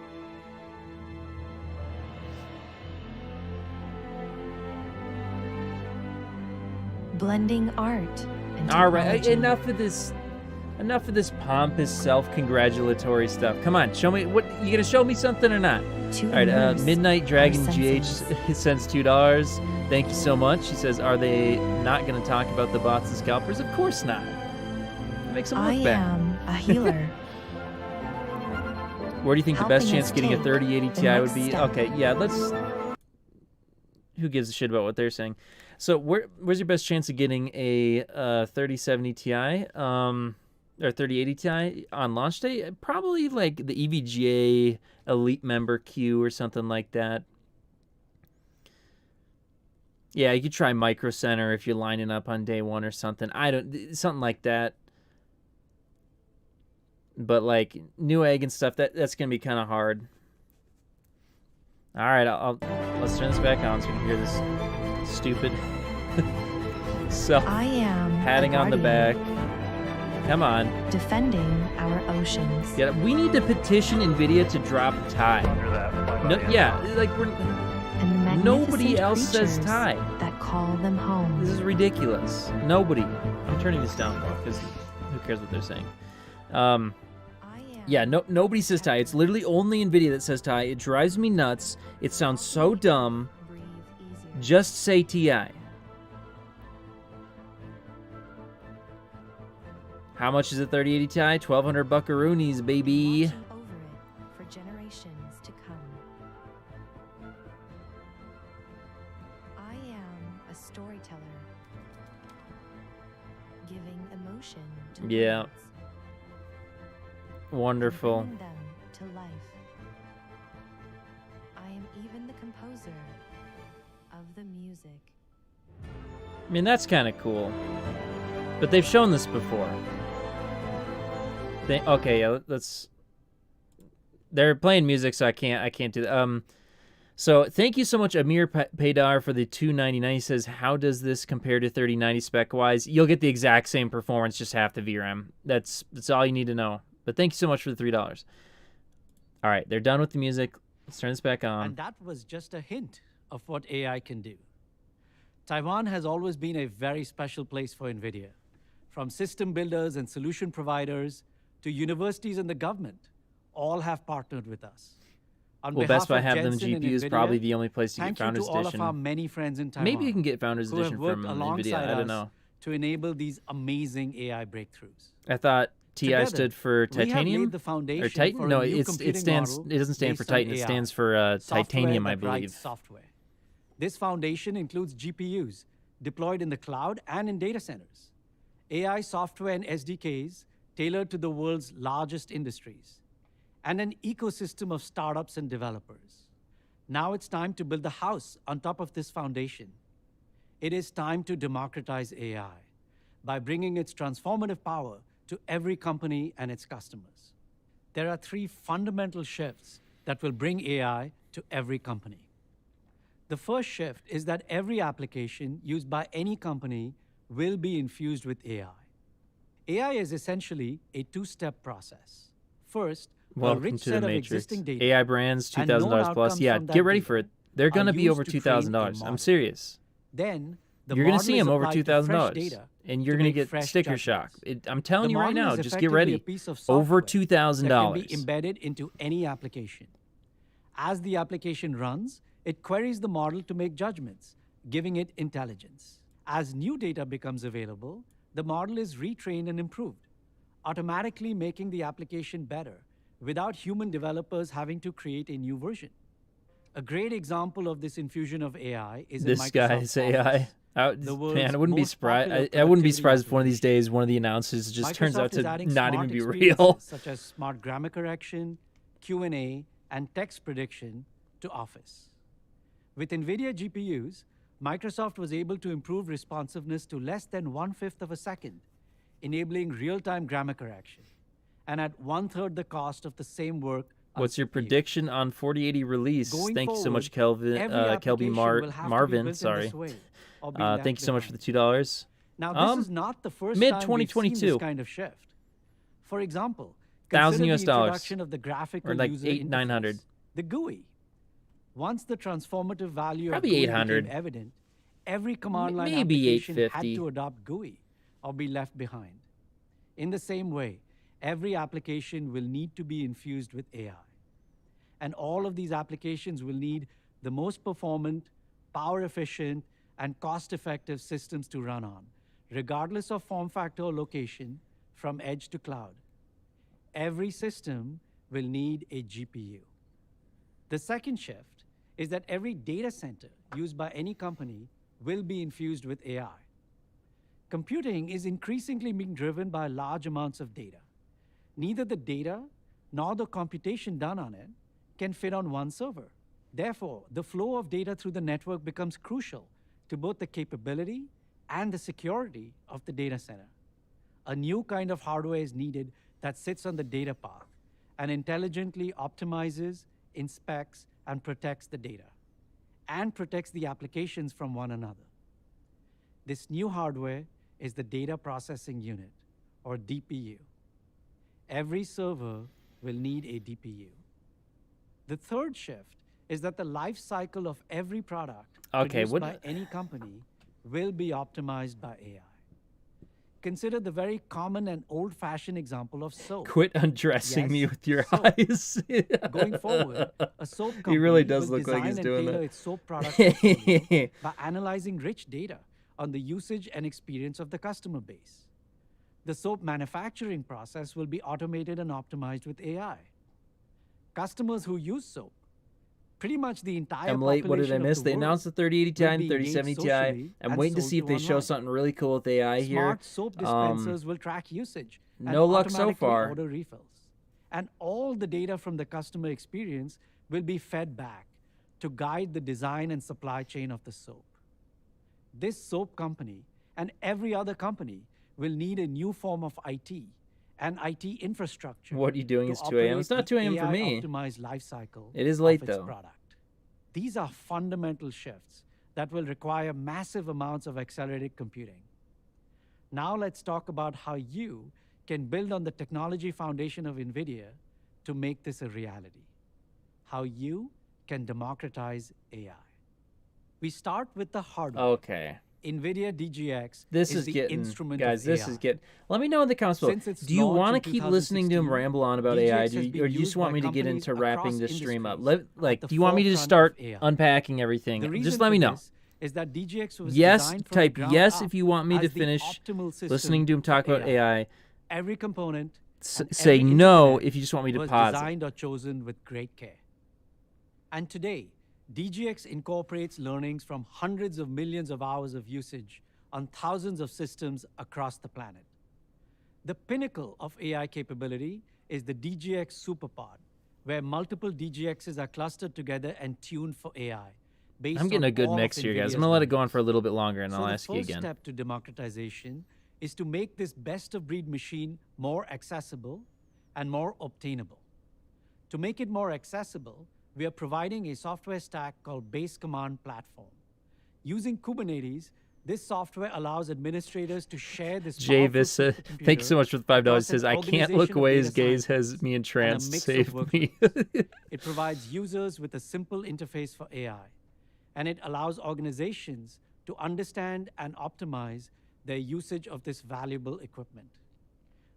Blending art and All right, technology. enough of this pompous self-congratulatory stuff. Come on, show me what you gonna show me something or not? To All right, immerse Midnight Dragon our GH senses. sends $2. Thank you so much. She says, "Are they not gonna talk about the bots and scalpers?" Of course not. It makes them I look bad. am a healer. Where do you think the best helping chance us of getting a take 3080 the Ti would next be? step. Okay, yeah, let's. Who gives a shit about what they're saying? So, where's your best chance of getting a 3070 Ti, or 3080 Ti on launch day? Probably like the EVGA Elite Member queue or something like that. Yeah, you could try Micro Center if you're lining up on day one or something. Something like that. But like Newegg and stuff, that's gonna be kind of hard. All right, let's turn this back on so we can hear this stupid self I am patting a on the back. guardian, Come on, defending our oceans. yeah, we need to petition Nvidia to drop Ti. No, yeah, like And the nobody magnificent else says creatures Ti. that call them home. This is ridiculous. Nobody. I'm turning this down though, because who cares what they're saying? I am Yeah, nobody says Ti. It's literally only Nvidia that says Ti. It drives me nuts. It sounds so dumb. breathe easier. Just say Ti. How much is a 3080 Ti? 1,200 buckaroonies, baby. Watching over it for generations to come. I am a storyteller, giving emotion to Yeah. words, Wonderful. bringing them to life. I am even the composer of the music. I mean, that's kind of cool. But they've shown this before. Okay, yeah, let's. They're playing music, so I can't do that. So thank you so much, Amir Paydar, for the $2.99. He says, "How does this compare to 3090 spec wise?" You'll get the exact same performance, just half the VRAM. That's all you need to know. But thank you so much for the $3. All right, they're done with the music. Let's turn this back on. And that was just a hint of what AI can do. Taiwan has always been a very special place for NVIDIA. From system builders and solution providers to universities and the government, all have partnered with us. On Well, behalf Best Buy of have them Jensen and GPUs, NVIDIA, probably the only place to get thank you Founders to all Edition. of our many friends in Taiwan. Maybe you can get Founders who have Edition worked from alongside NVIDIA. I don't us know. to enable these amazing AI breakthroughs. I thought TI Together, stood for we have titanium laid the foundation or Titan. for a No, new it computing stands. model It doesn't stand for based on Titan. It AI, stands for software titanium, I that writes believe. software. This foundation includes GPUs deployed in the cloud and in data centers, AI software and SDKs tailored to the world's largest industries, and an ecosystem of startups and developers. Now it's time to build the house on top of this foundation. It is time to democratize AI by bringing its transformative power to every company and its customers. There are 3 fundamental shifts that will bring AI to every company. The first shift is that every application used by any company will be infused with AI. AI is essentially a 2-step process. First, a rich set of existing data. AI brands, $2,000 plus. Yeah, get ready for it. They're going to be over $2,000. I'm serious. Then you're going to see them over $2,000, and you're going to get sticker shock. I'm telling you right now, just get ready. Over $2,000. That can be embedded into any application. As the application runs, it queries the model to make judgments, giving it intelligence. As new data becomes available, the model is retrained and improved, automatically making the application better without human developers having to create a new version. A great example of this infusion of AI is this guy's AI. Man, I wouldn't be surprised. I wouldn't be surprised if one of these days one of the announcers just turns out to not even be real. Such as smart grammar correction, Q&A, and text prediction to Office. With Nvidia GPUs, Microsoft was able to improve responsiveness to less than 1/5 of a second, enabling real-time grammar correction, and at 1/3 the cost of the same work. What's your prediction on 4080 release? Thank you so much, Kelby Marvin. Sorry. Thank you so much for the $2. Now, this is not the first mid time we've seen this kind of shift. For example, consider the introduction of the graphical or like user 800-900. interface, the GUI. Once the transformative value Probably of GUI 800. became evident, every command line Maybe application 850. had to adopt GUI or be left behind. In the same way, every application will need to be infused with AI. And all of these applications will need the most performant, power-efficient, and cost-effective systems to run on, regardless of form factor or location, from edge to cloud. Every system will need a GPU. The second shift is that every data center used by any company will be infused with AI. Computing is increasingly being driven by large amounts of data. Neither the data nor the computation done on it can fit on one server. Therefore, the flow of data through the network becomes crucial to both the capability and the security of the data center. A new kind of hardware is needed that sits on the data path and intelligently optimizes, inspects, and protects the data, and protects the applications from one another. This new hardware is the Data Processing Unit, or DPU. Every server will need a DPU. The third shift is that the life cycle of every product produced by any company will be optimized by AI. Consider the very common and old-fashioned example of soap. Quit undressing me with your eyes. Going forward, a soap company he really does will look like he's design doing and tailor that. its soap product portfolio by analyzing rich data on the usage and experience of the customer base. The soap manufacturing process will be automated and optimized with AI. Customers who use soap, pretty much the entire I'm late. What did I population of miss? the They world, announced the 3080 Ti and will be 3070 engaged Ti. socially I'm and waiting to sold see if they show online. something really cool with AI here. Smart soap dispensers will track usage and no luck so automatically far. order refills. And all the data from the customer experience will be fed back to guide the design and supply chain of the soap. This soap company and every other company will need a new form of IT and IT infrastructure. What are you doing? It's 2 a.m. It's not 2 a.m. for me. Optimized life cycle It is late of its though. Product. These are fundamental shifts that will require massive amounts of accelerated computing. Now let's talk about how you can build on the technology foundation of NVIDIA to make this a reality. How you can democratize AI. We start with the hardware. Okay. NVIDIA DGX This is the getting, instrument guys, of this AI. is getting. Let me know in the comments below. Do you want to keep listening to him ramble on about AI, or do you just want me to get into wrapping this stream up? Do you want me to just start unpacking everything? Just let me know. Is that DGX was yes, type yes if you want me to finish listening to him talk about AI. Every component. Say no if you just want me to was pause designed or chosen with great care. And today, DGX incorporates learnings from hundreds of millions of hours of usage on thousands of systems across the planet. The pinnacle of AI capability is the DGX SuperPod, where multiple DGXs are clustered together and tuned for AI. I'm getting a good mix here, guys. I'm going to let it go on for a little bit longer, and I'll ask you again. The first step to democratization is to make this best-of-breed machine more accessible and more obtainable. To make it more accessible, we are providing a software stack called Base Command Platform. Using Kubernetes, this software allows administrators to share this. Jay Vissa, thanks so much for the $5. It says, I can't look away as gaze has me entranced. Save me. It provides users with a simple interface for AI, and it allows organizations to understand and optimize their usage of this valuable equipment.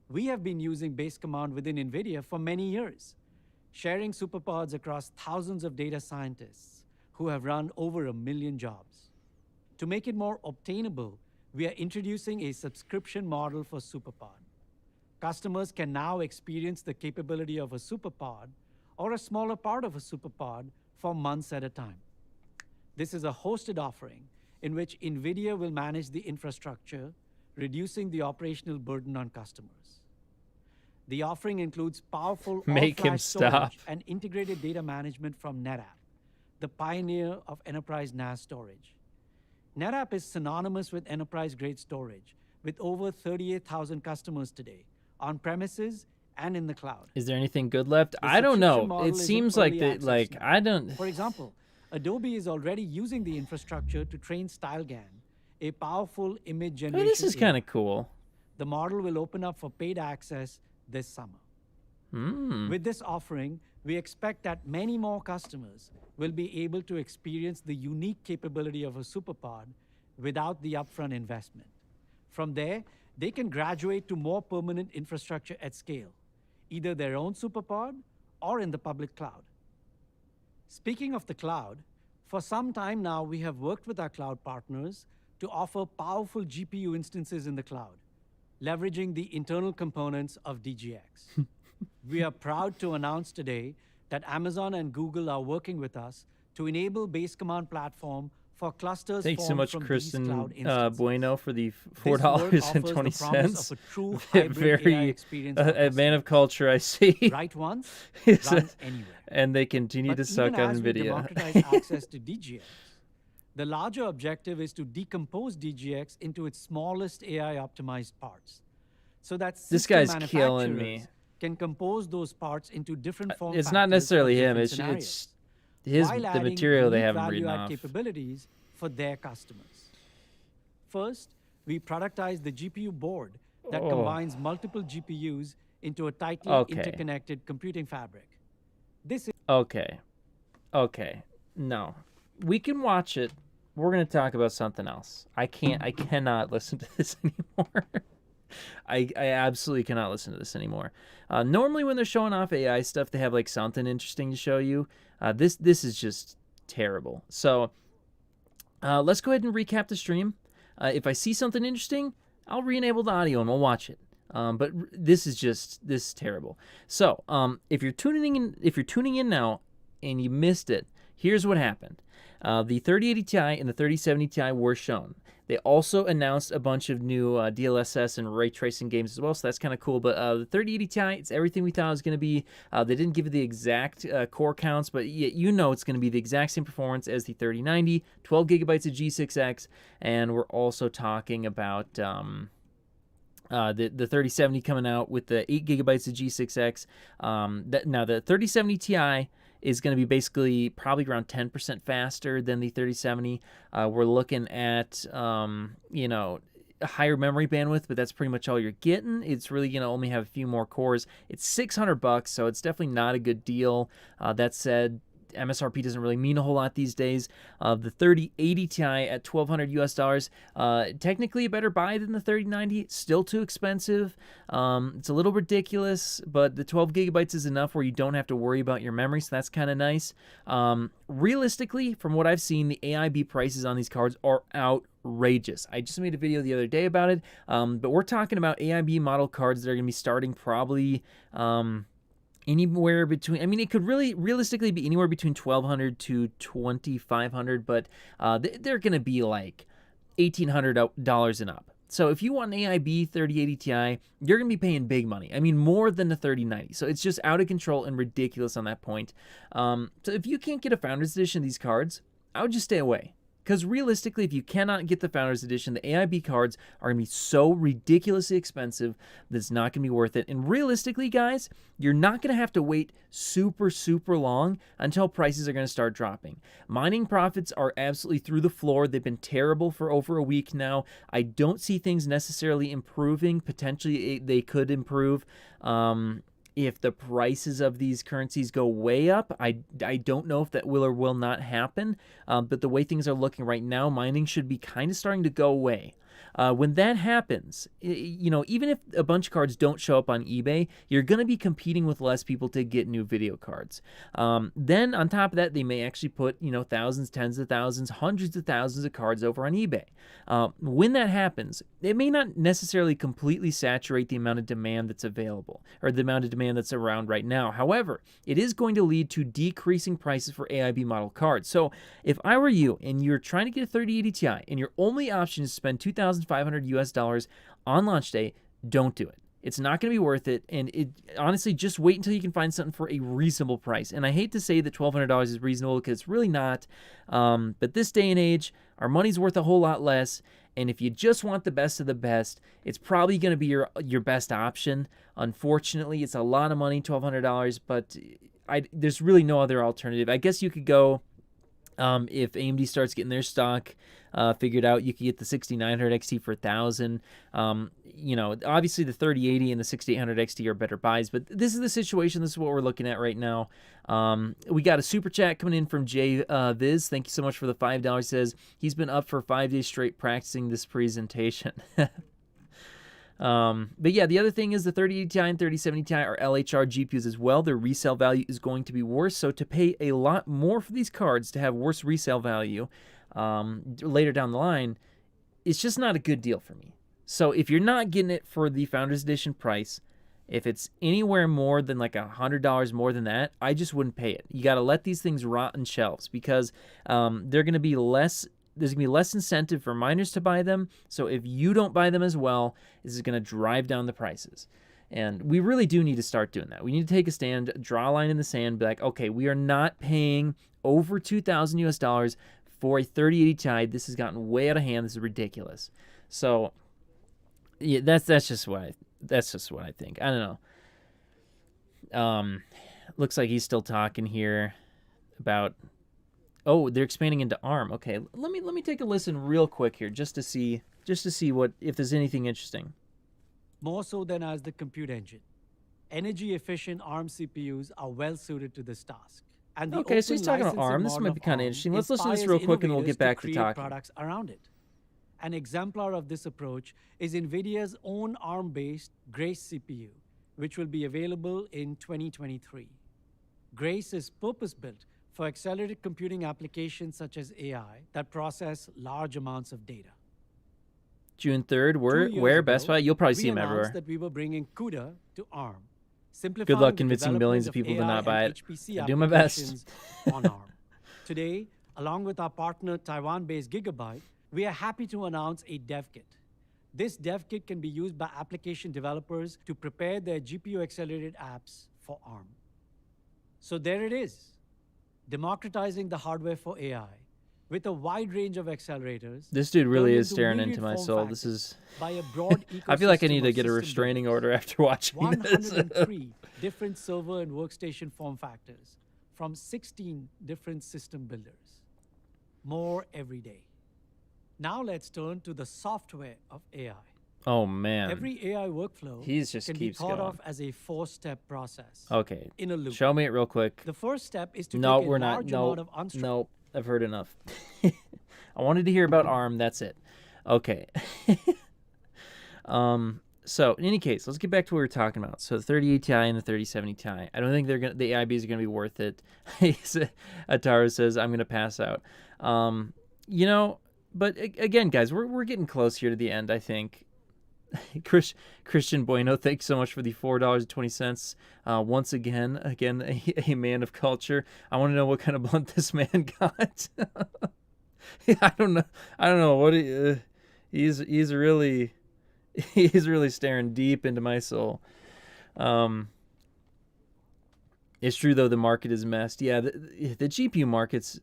We have been using Base Command within NVIDIA for many years, sharing superpods across thousands of data scientists who have run over 1 million jobs. To make it more obtainable, we are introducing a subscription model for Superpod. Customers can now experience the capability of a Superpod or a smaller part of a Superpod for months at a time. This is a hosted offering in which NVIDIA will manage the infrastructure, reducing the operational burden on customers. The offering includes powerful all-flash storage and integrated data management from NetApp, the pioneer of enterprise NAS storage. NetApp is synonymous with enterprise-grade storage, with over 38,000 customers today, on premises and in the cloud. Is there anything good left? I don't know. It seems like I don't. For example, Adobe is already using the infrastructure to train StyleGAN, a powerful image generation. This is kind of cool. The model will open up for paid access this summer. With this offering, we expect that many more customers will be able to experience the unique capability of a Superpod without the upfront investment. From there, they can graduate to more permanent infrastructure at scale, either their own Superpod or in the public cloud. Speaking of the cloud, for some time now, we have worked with our cloud partners to offer powerful GPU instances in the cloud, leveraging the internal components of DGX. We are proud to announce today that Amazon and Google are working with us to enable Base Command Platform for clusters. Thanks so much, Kristen Bueno, for the $4.20. Very a man of culture, I see. Write once, runs anywhere. And they continue to suck on NVIDIA. Democratize access to DGX. The larger objective is to decompose DGX into its smallest AI-optimized parts, so that this guy's killing me. Can compose those parts into different form factors. It's not necessarily him. It's the material they have him reading off. Capabilities for their customers. First, we productize the GPU board that combines multiple GPUs into a tightly interconnected computing fabric. This is okay. No, we can watch it. We're gonna talk about something else. I cannot listen to this anymore. I absolutely cannot listen to this anymore. Normally when they're showing off AI stuff, they have like something interesting to show you. This is just terrible. So let's go ahead and recap the stream. If I see something interesting, I'll re-enable the audio and we'll watch it. But this is terrible. So if you're tuning in now and you missed it, here's what happened. The 3080 Ti and the 3070 Ti were shown. They also announced a bunch of new DLSS and ray tracing games as well, so that's kind of cool. But the 3080 Ti, it's everything we thought it was going to be. They didn't give you the exact core counts, but you know it's going to be the exact same performance as the 3090, 12 gigabytes of G6X, and we're also talking about the 3070 coming out with the 8 gigabytes of G6X. Now, the 3070 Ti is going to be basically probably around 10% faster than the 3070. We're looking at, a higher memory bandwidth, but that's pretty much all you're getting. It's really going to only have a few more cores. It's $600, so it's definitely not a good deal. That said, MSRP doesn't really mean a whole lot these days. The 3080 Ti at $1,200 US, technically a better buy than the 3090. Still too expensive. It's a little ridiculous, but the 12 gigabytes is enough where you don't have to worry about your memory, so that's kind of nice. Realistically, from what I've seen, the AIB prices on these cards are outrageous. I just made a video the other day about it, but we're talking about AIB model cards that are going to be starting probably anywhere between, it could really realistically be anywhere between $1,200 to $2,500, but they're going to be like $1,800 and up. So if you want an AIB 3080 Ti, you're going to be paying big money. I mean, more than the 3090. So it's just out of control and ridiculous on that point. So if you can't get a Founders Edition of these cards, I would just stay away. Because realistically, if you cannot get the Founders Edition, the AIB cards are going to be so ridiculously expensive that it's not going to be worth it. And realistically, guys, you're not going to have to wait super, super long until prices are going to start dropping. Mining profits are absolutely through the floor. They've been terrible for over a week now. I don't see things necessarily improving. Potentially, they could improve. If the prices of these currencies go way up, I don't know if that will or will not happen. But the way things are looking right now, mining should be kind of starting to go away. When that happens, even if a bunch of cards don't show up on eBay, you're going to be competing with less people to get new video cards. Then on top of that, they may actually put, thousands, tens of thousands, hundreds of thousands of cards over on eBay. When that happens, it may not necessarily completely saturate the amount of demand that's available or the amount of demand that's around right now. However, it is going to lead to decreasing prices for AIB model cards. So if I were you and you're trying to get a 3080 Ti and your only option is to spend $2,500 on launch day, don't do it. It's not going to be worth it, and honestly, just wait until you can find something for a reasonable price. And I hate to say that $1,200 is reasonable because it's really not, but this day and age, our money's worth a whole lot less, and if you just want the best of the best, it's probably going to be your best option. Unfortunately, it's a lot of money, $1,200, but there's really no other alternative. I guess you could go, if AMD starts getting their stock figured out, you could get the 6900 XT for $1,000. Obviously the 3080 and the 6800 XT are better buys, but this is the situation. This is what we're looking at right now. We got a super chat coming in from Jay Viz. Thank you so much for the $5. Says he's been up for 5 days straight practicing this presentation. But yeah, the other thing is the 3080 Ti and 3070 Ti are LHR GPUs as well. Their resale value is going to be worse, so to pay a lot more for these cards to have worse resale value later down the line, it's just not a good deal for me. So if you're not getting it for the Founders Edition price, if it's anywhere more than like $100 more than that, I just wouldn't pay it. You got to let these things rot on shelves because they're going to be less. There's going to be less incentive for miners to buy them. So if you don't buy them as well, this is going to drive down the prices. And we really do need to start doing that. We need to take a stand, draw a line in the sand, be like, okay, we are not paying over $2,000 for a 3080 Ti. This has gotten way out of hand. This is ridiculous. So yeah, that's just what I think. I don't know. Looks like he's still talking here about. Oh, they're expanding into ARM. Okay, let me take a listen real quick here, just to see what if there's anything interesting. More so than as the compute engine, energy-efficient ARM CPUs are well suited to this task. And okay, so he's talking about ARM. This might be kind of interesting. Let's listen to this real quick, and we'll get back to talking. Products around it. An exemplar of this approach is Nvidia's own ARM-based Grace CPU, which will be available in 2023. Grace is purpose-built for accelerated computing applications such as AI that process large amounts of data. June 3rd, where Best Buy? You'll probably see them everywhere. That we were bringing CUDA to ARM. Good luck convincing millions of people to not buy it. I do my best. On ARM. Today, along with our partner Taiwan-based Gigabyte, we are happy to announce a dev kit. This dev kit can be used by application developers to prepare their GPU-accelerated apps for ARM. So there it is. Democratizing the hardware for AI with a wide range of accelerators. This dude really is staring into my soul. This is. By a broad I feel like I need to get a restraining order after watching 103 different server and workstation form factors from 16 different system builders. More every day. Now let's turn to the software of AI. Oh man. Every AI workflow can be thought of as a 4-step process. Okay. In a loop. Show me it real quick. The first step is to take a large amount of unstructured. No, I've heard enough. I wanted to hear about ARM. That's it. Okay. So in any case, let's get back to what we were talking about. So the 3080 Ti and the 3070 Ti. I don't think the AIBs are gonna be worth it. Ataro says I'm gonna pass out. But again, guys, we're getting close here to the end, I think. Christian Bueno, thanks so much for the $4.20. Once again, a man of culture. I want to know what kind of blunt this man got. I don't know what he's really. He's really staring deep into my soul. It's true, though, the market is messed. Yeah, the GPU markets,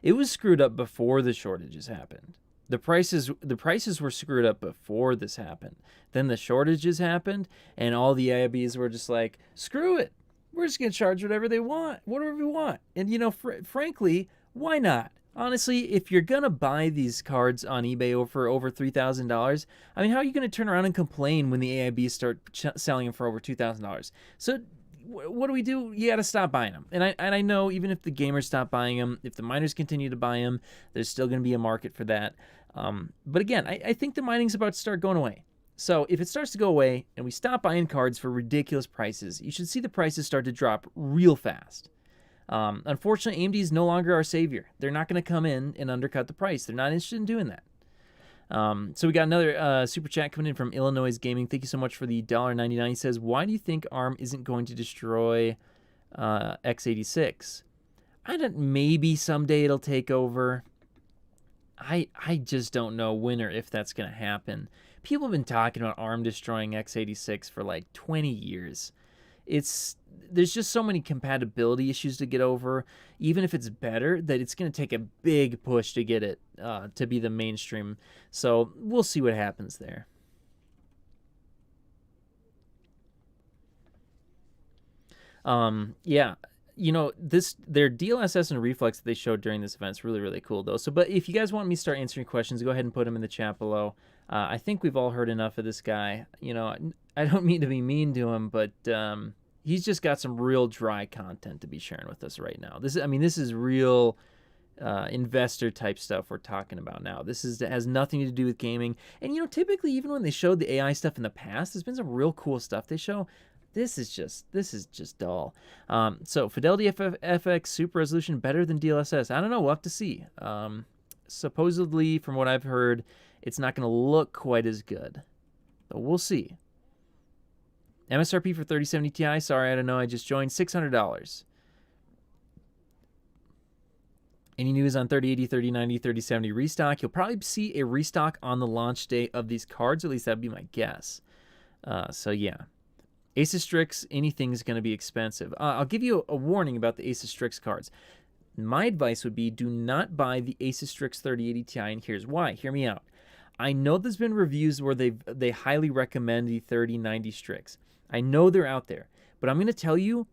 it was screwed up before the shortages happened. The prices were screwed up before this happened. Then the shortages happened, and all the IBs were just like, screw it. We're just going to charge whatever we want. And, you know, frankly, why not? Honestly, if you're going to buy these cards on eBay for over $3,000, I mean, how are you going to turn around and complain when the AIBs start selling them for over $2,000? So what do we do? You got to stop buying them. And I know even if the gamers stop buying them, if the miners continue to buy them, there's still going to be a market for that. But again, I think the mining's about to start going away. So if it starts to go away and we stop buying cards for ridiculous prices, you should see the prices start to drop real fast. Unfortunately, AMD is no longer our savior. They're not going to come in and undercut the price. They're not interested in doing that. So we got another super chat coming in from Illinois Gaming. Thank you so much for the $1.99. He says, why do you think ARM isn't going to destroy x86? Maybe someday it'll take over. I just don't know when or if that's going to happen. People have been talking about ARM destroying x86 for like 20 years. There's just so many compatibility issues to get over, even if it's better, that it's going to take a big push to get it to be the mainstream. So we'll see what happens there. Yeah, you know, their DLSS and reflex that they showed during this event is really, really cool, though. So, but if you guys want me to start answering questions, go ahead and put them in the chat below. I think we've all heard enough of this guy. You know, I don't mean to be mean to him, but he's just got some real dry content to be sharing with us right now. This is real investor type stuff we're talking about now. Has nothing to do with gaming. And, you know, typically, even when they showed the AI stuff in the past, there's been some real cool stuff they show. This is just dull. So Fidelity FX Super Resolution better than DLSS. I don't know. We'll have to see. Supposedly, from what I've heard, it's not going to look quite as good. But we'll see. MSRP for 3070 Ti. Sorry, I don't know. I just joined. $600. Any news on 3080, 3090, 3070 restock? You'll probably see a restock on the launch day of these cards. At least that'd be my guess. So yeah. Asus Strix, anything's going to be expensive. I'll give you a warning about the Asus Strix cards. My advice would be do not buy the Asus Strix 3080 Ti, and here's why. Hear me out. I know there's been reviews where they highly recommend the 3090 Strix. I know they're out there, but I'm going to tell you,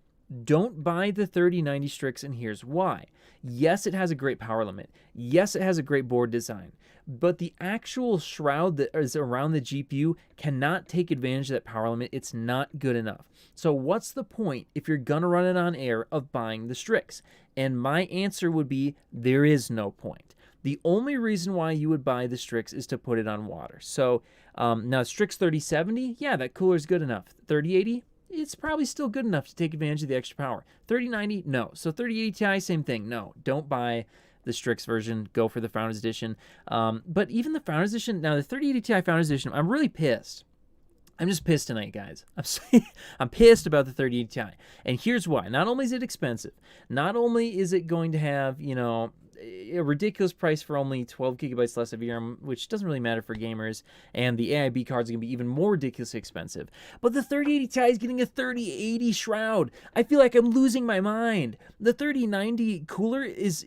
don't buy the 3090 Strix, and here's why. Yes, it has a great power limit. Yes, it has a great board design. But the actual shroud that is around the GPU cannot take advantage of that power limit. It's not good enough. So what's the point, if you're going to run it on air, of buying the Strix? And my answer would be, there is no point. The only reason why you would buy the Strix is to put it on water. So now Strix 3070, yeah, that cooler is good enough. 3080, it's probably still good enough to take advantage of the extra power. 3090, no. So 3080 Ti, same thing. No, don't buy the Strix version. Go for the Founders Edition. But even the Founders Edition, now the 3080 Ti Founders Edition, I'm really pissed. I'm just pissed tonight, guys. I'm pissed about the 3080 Ti. And here's why. Not only is it expensive, not only is it going to have, you know, a ridiculous price for only 12 gigabytes less of VRAM, which doesn't really matter for gamers, and the AIB cards are going to be even more ridiculously expensive. But the 3080 Ti is getting a 3080 shroud. I feel like I'm losing my mind. The 3090 cooler it's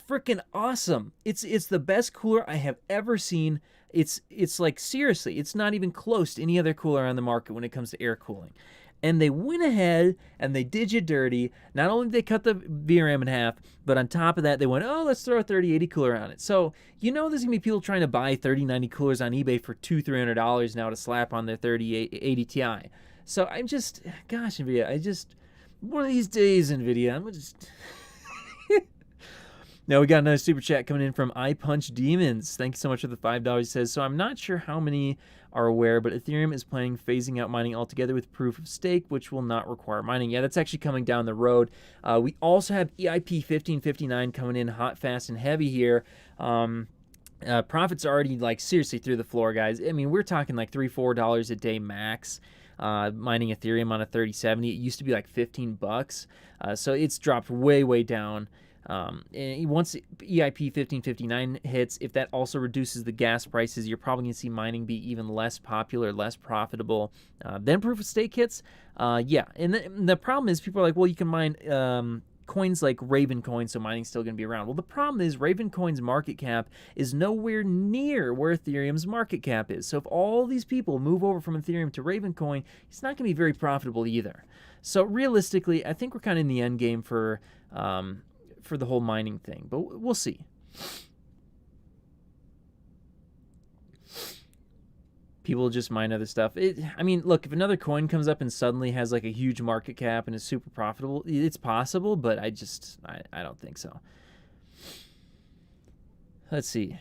freaking awesome. It's the best cooler I have ever seen. It's like, seriously, it's not even close to any other cooler on the market when it comes to air cooling. And they went ahead and they did you dirty. Not only did they cut the VRAM in half, but on top of that, they went, oh, let's throw a 3080 cooler on it. So, you know, there's going to be people trying to buy 3090 coolers on eBay for $200-$300 now to slap on their 3080 Ti. So I'm just, gosh, NVIDIA, one of these days, NVIDIA, I'm just... Now we got another super chat coming in from iPunch Demons. Thank you so much for the $5. He says, so I'm not sure how many are aware, but Ethereum is planning phasing out mining altogether with proof of stake, which will not require mining. Yeah, that's actually coming down the road. We also have EIP 1559 coming in hot, fast, and heavy here. Profits are already, like, seriously through the floor, guys. I mean, we're talking like $3-4 a day max. Mining Ethereum on a 3070. It used to be like $15. So it's dropped way, way down. And once EIP 1559 hits, if that also reduces the gas prices, you're probably going to see mining be even less popular, less profitable. Then proof of stake hits. Yeah, and the problem is people are like, well, you can mine coins like Raven coin, so mining's still going to be around. Well, the problem is Raven coin's market cap is nowhere near where Ethereum's market cap is. So if all these people move over from Ethereum to Raven coin, it's not going to be very profitable either. So realistically, I think we're kind of in the end game for the whole mining thing, but we'll see. People just mine other stuff. I mean, look, if another coin comes up and suddenly has like a huge market cap and is super profitable, it's possible, but I don't think so. Let's see.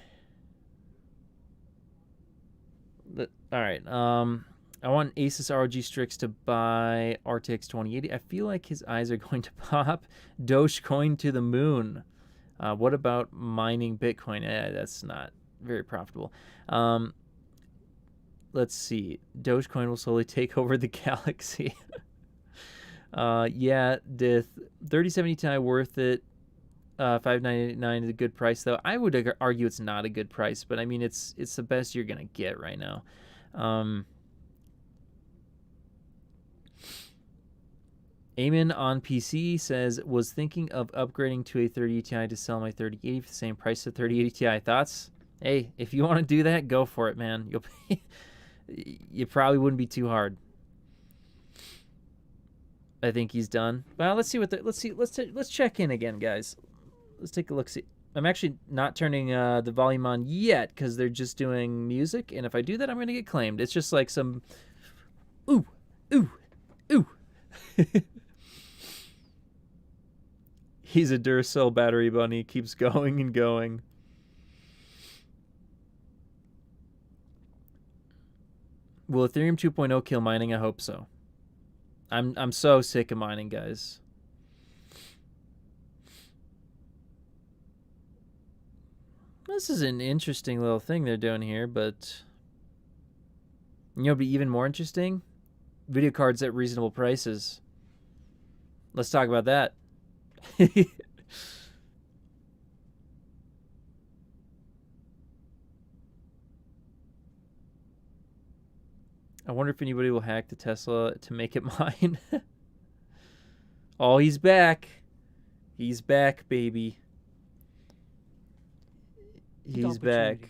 All right. I want Asus ROG Strix to buy RTX 2080. I feel like his eyes are going to pop. Dogecoin to the moon. What about mining Bitcoin? That's not very profitable. Let's see. Dogecoin will slowly take over the galaxy. Yeah, the 3070 Ti worth it. 599 is a good price, though. I would argue it's not a good price, but I mean, it's the best you're gonna get right now. Eamon on PC says, was thinking of upgrading to a 3080 Ti to sell my 3080 for the same price as 3080 Ti. Thoughts? Hey, if you want to do that, go for it, man. You'll pay. You probably wouldn't be too hard. I think he's done. Well, let's see what let's check in again, guys. Let's take a look. See, I'm actually not turning the volume on yet because they're just doing music, and if I do that, I'm gonna get claimed. It's just like some ooh, ooh, ooh. He's a Duracell battery bunny. Keeps going and going. Will Ethereum 2.0 kill mining? I hope so. I'm so sick of mining, guys. This is an interesting little thing they're doing here, but you know, it'd be even more interesting. Video cards at reasonable prices. Let's talk about that. I wonder if anybody will hack the Tesla to make it mine. Oh, he's back. He's back, baby. He's back.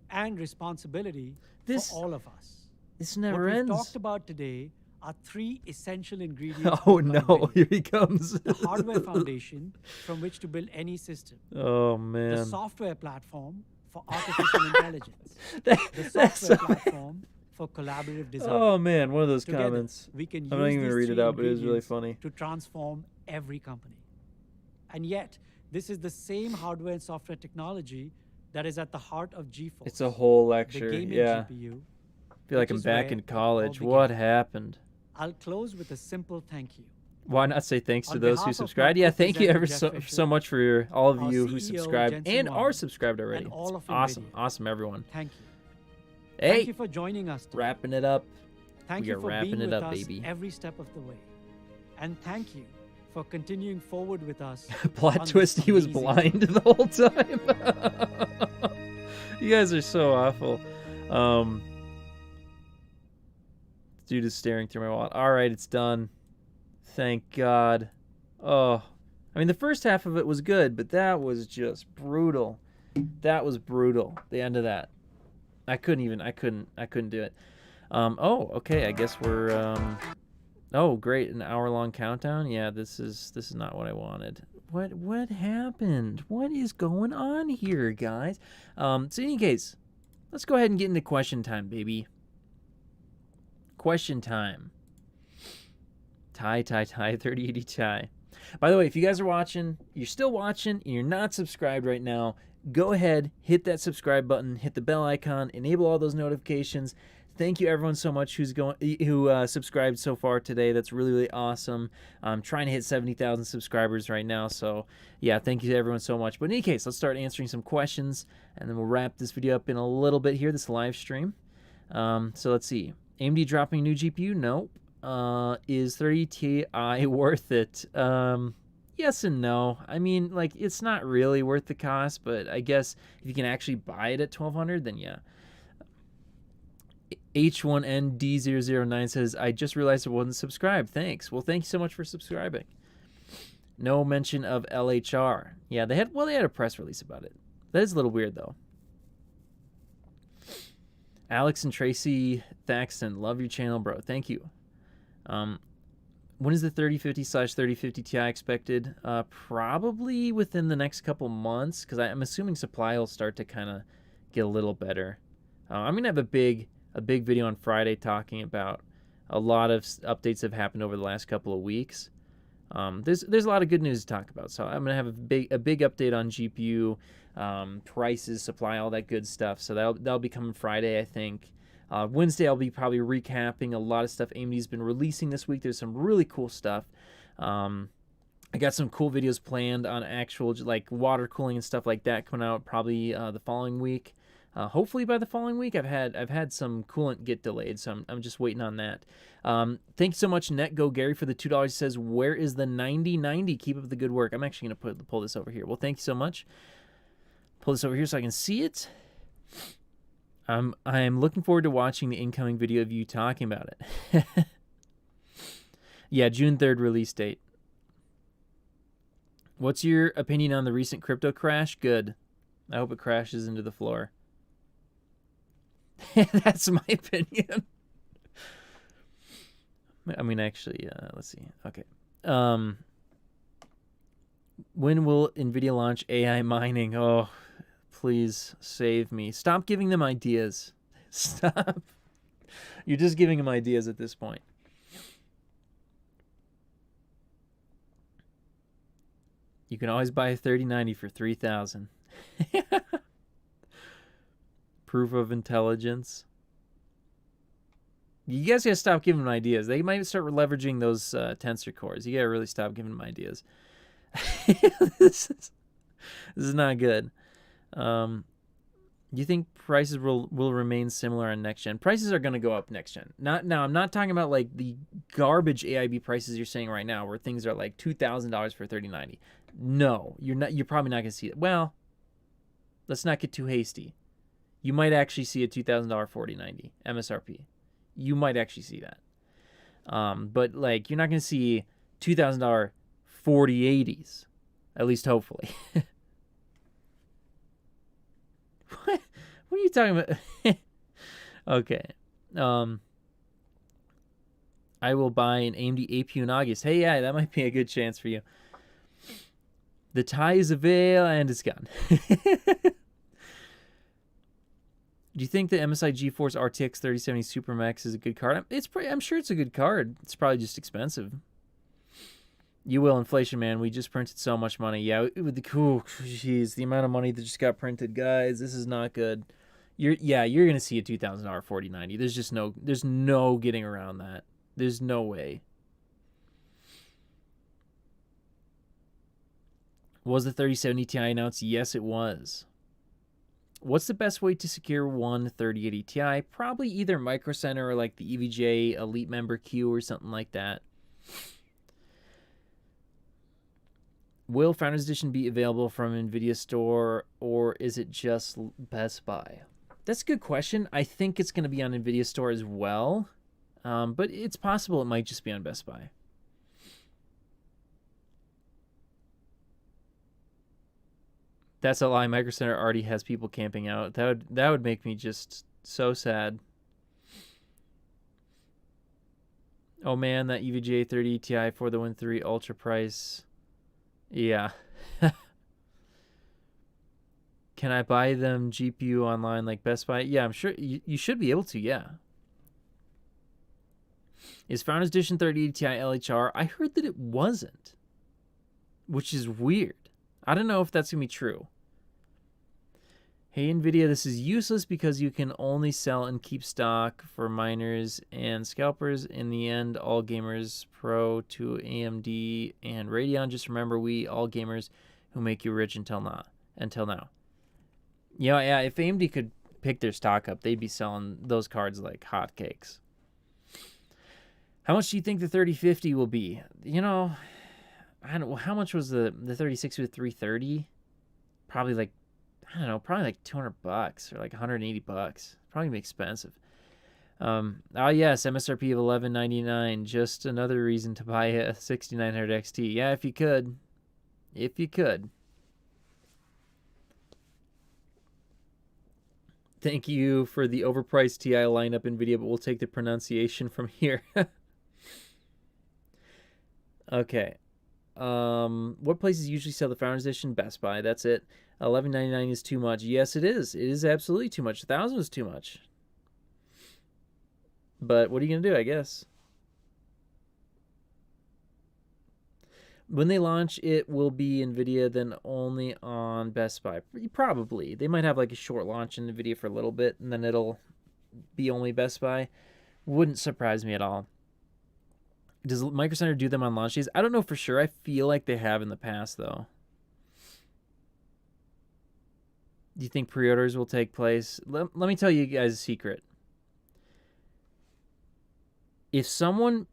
And responsibility for all of us. This never what ends. What we've talked about today are 3 essential ingredients. Oh no, here he comes. The hardware foundation from which to build any system. Oh man. The software platform for artificial intelligence. The software platform for collaborative design. Oh man, one of those Together, comments. We can I'm not even gonna read it out, but it was really funny. To transform every company. And yet, this is the same hardware and software technology that is at the heart of GeForce. It's a whole lecture, the gaming yeah. GPU, I feel like I'm back in college. What happened? I'll close with a simple thank you. Why not say thanks to those who subscribed? Yeah, thank you ever so much for all of you who subscribed and are subscribed already. It's awesome, awesome, everyone. Thank you. Hey, thank you for joining us today. Wrapping it up. Thank you for being with us every step of the way. And thank you for continuing forward with us. Plot twist, he was blind the whole time. You guys are so awful. Dude is staring through my wallet. All right, it's done. Thank God. Oh, I mean, the first half of it was good, but that was just brutal. That was brutal. The end of that. I couldn't do it. Oh, okay. I guess we're, oh, great. An hour-long countdown. Yeah, this is not what I wanted. What happened? What is going on here, guys? So in any case, let's go ahead and get into question time, baby. Question time. Ti 3080 Ti. By the way, if you guys are watching, you're still watching, and you're not subscribed right now, go ahead, hit that subscribe button, hit the bell icon, enable all those notifications. Thank you everyone so much who subscribed so far today. That's really, really awesome. I'm trying to hit 70,000 subscribers right now, so yeah, thank you to everyone so much. But in any case, let's start answering some questions, and then we'll wrap this video up in a little bit here, this live stream. So let's see. AMD dropping a new GPU? Nope. Is 30 Ti worth it? Yeah, yes and no. I mean, like, it's not really worth the cost, but I guess if you can actually buy it at $1,200, then yeah. H1ND009 says, I just realized I wasn't subscribed. Thanks. Well, thank you so much for subscribing. No mention of LHR. Yeah, they had a press release about it. That is a little weird, though. Alex and Tracy Thaxton, love your channel, bro. Thank you. When is the 3050/3050 Ti expected? Probably within the next couple months, because I'm assuming supply will start to kind of get a little better. I'm gonna have a big video on Friday talking about a lot of updates that have happened over the last couple of weeks. There's a lot of good news to talk about, so I'm gonna have a big update on GPU prices, supply, all that good stuff. So that'll be coming Friday, I think. Wednesday, I'll be probably recapping a lot of stuff AMD's been releasing this week. There's some really cool stuff. I got some cool videos planned on actual like water cooling and stuff like that coming out probably the following week. Hopefully by the following week. I've had some coolant get delayed, so I'm just waiting on that. Thank you so much, NetGo Gary, for the $2. He says, where is the 9090? Keep up the good work. I'm actually gonna pull this over here. Well, thank you so much. Pull this over here so I can see it. I'm looking forward to watching the incoming video of you talking about it. Yeah, June 3rd release date. What's your opinion on the recent crypto crash? Good. I hope it crashes into the floor. That's my opinion. I mean, actually, let's see. Okay. When will Nvidia launch AI mining? Oh, please save me. Stop giving them ideas. Stop. You're just giving them ideas at this point. You can always buy a 3090 for $3,000. Proof of intelligence. You guys gotta stop giving them ideas. They might start leveraging those tensor cores. You gotta really stop giving them ideas. This is not good. Do you think prices will remain similar on next gen? Prices are going to go up next gen. I'm not talking about like the garbage AIB prices you're saying right now, where things are like $2,000 for 3090. No, you're not. You're probably not going to see it. Well, let's not get too hasty. You might actually see a $2,000 4090 MSRP. You might actually see that. But like you're not going to see $2,000 4080s, at least hopefully. What are you talking about? Okay. I will buy an AMD APU in August. Hey, yeah, that might be a good chance for you. The tie is a veil and it's gone. Do you think the MSI GeForce RTX 3070 Supermax is a good card? I'm sure it's a good card. It's probably just expensive. You will, inflation, man. We just printed so much money. Yeah, with the jeez, the amount of money that just got printed, guys. This is not good. You're gonna see a $2,000 4090. There's no getting around that. There's no way. Was the 3070 Ti announced? Yes, it was. What's the best way to secure one 3080 Ti? Probably either Micro Center or like the EVGA Elite Member Queue or something like that. Will Founders Edition be available from Nvidia Store, or is it just Best Buy? That's a good question. I think it's going to be on Nvidia Store as well, but it's possible it might just be on Best Buy. That's a lie. Micro Center already has people camping out. That would make me just so sad. Oh man, that EVGA 30 Ti for the Win 3 Ultra price. Yeah. Can I buy them GPU online like Best Buy? Yeah, I'm sure you should be able to, yeah. Is Founders Edition 3080 Ti LHR? I heard that it wasn't, which is weird. I don't know if that's going to be true. Hey, Nvidia, this is useless because you can only sell and keep stock for miners and scalpers. In the end, all gamers pro to AMD and Radeon. Just remember, we all gamers who make you rich until now. Yeah, if AMD could pick their stock up, they'd be selling those cards like hotcakes. How much do you think the 3050 will be? You know, I don't know, how much was the 3060 with 330? Probably like, I don't know, probably like $200 or like $180. Probably gonna be expensive. Yes, MSRP of $1199. Just another reason to buy a 6900 XT. Yeah, if you could. If you could. Thank you for the overpriced TI lineup, Nvidia, but we'll take the pronunciation from here. Okay. What places usually sell the Founders Edition? Best Buy. That's it. $11.99 is too much. Yes, it is. It is absolutely too much. $1,000 is too much. But what are you going to do, I guess? When they launch, it will be NVIDIA, then only on Best Buy. Probably. They might have like a short launch in NVIDIA for a little bit, and then it'll be only Best Buy. Wouldn't surprise me at all. Does Micro Center do them on launch days? I don't know for sure. I feel like they have in the past, though. Do you think pre-orders will take place? Let me tell you guys a secret. If someone's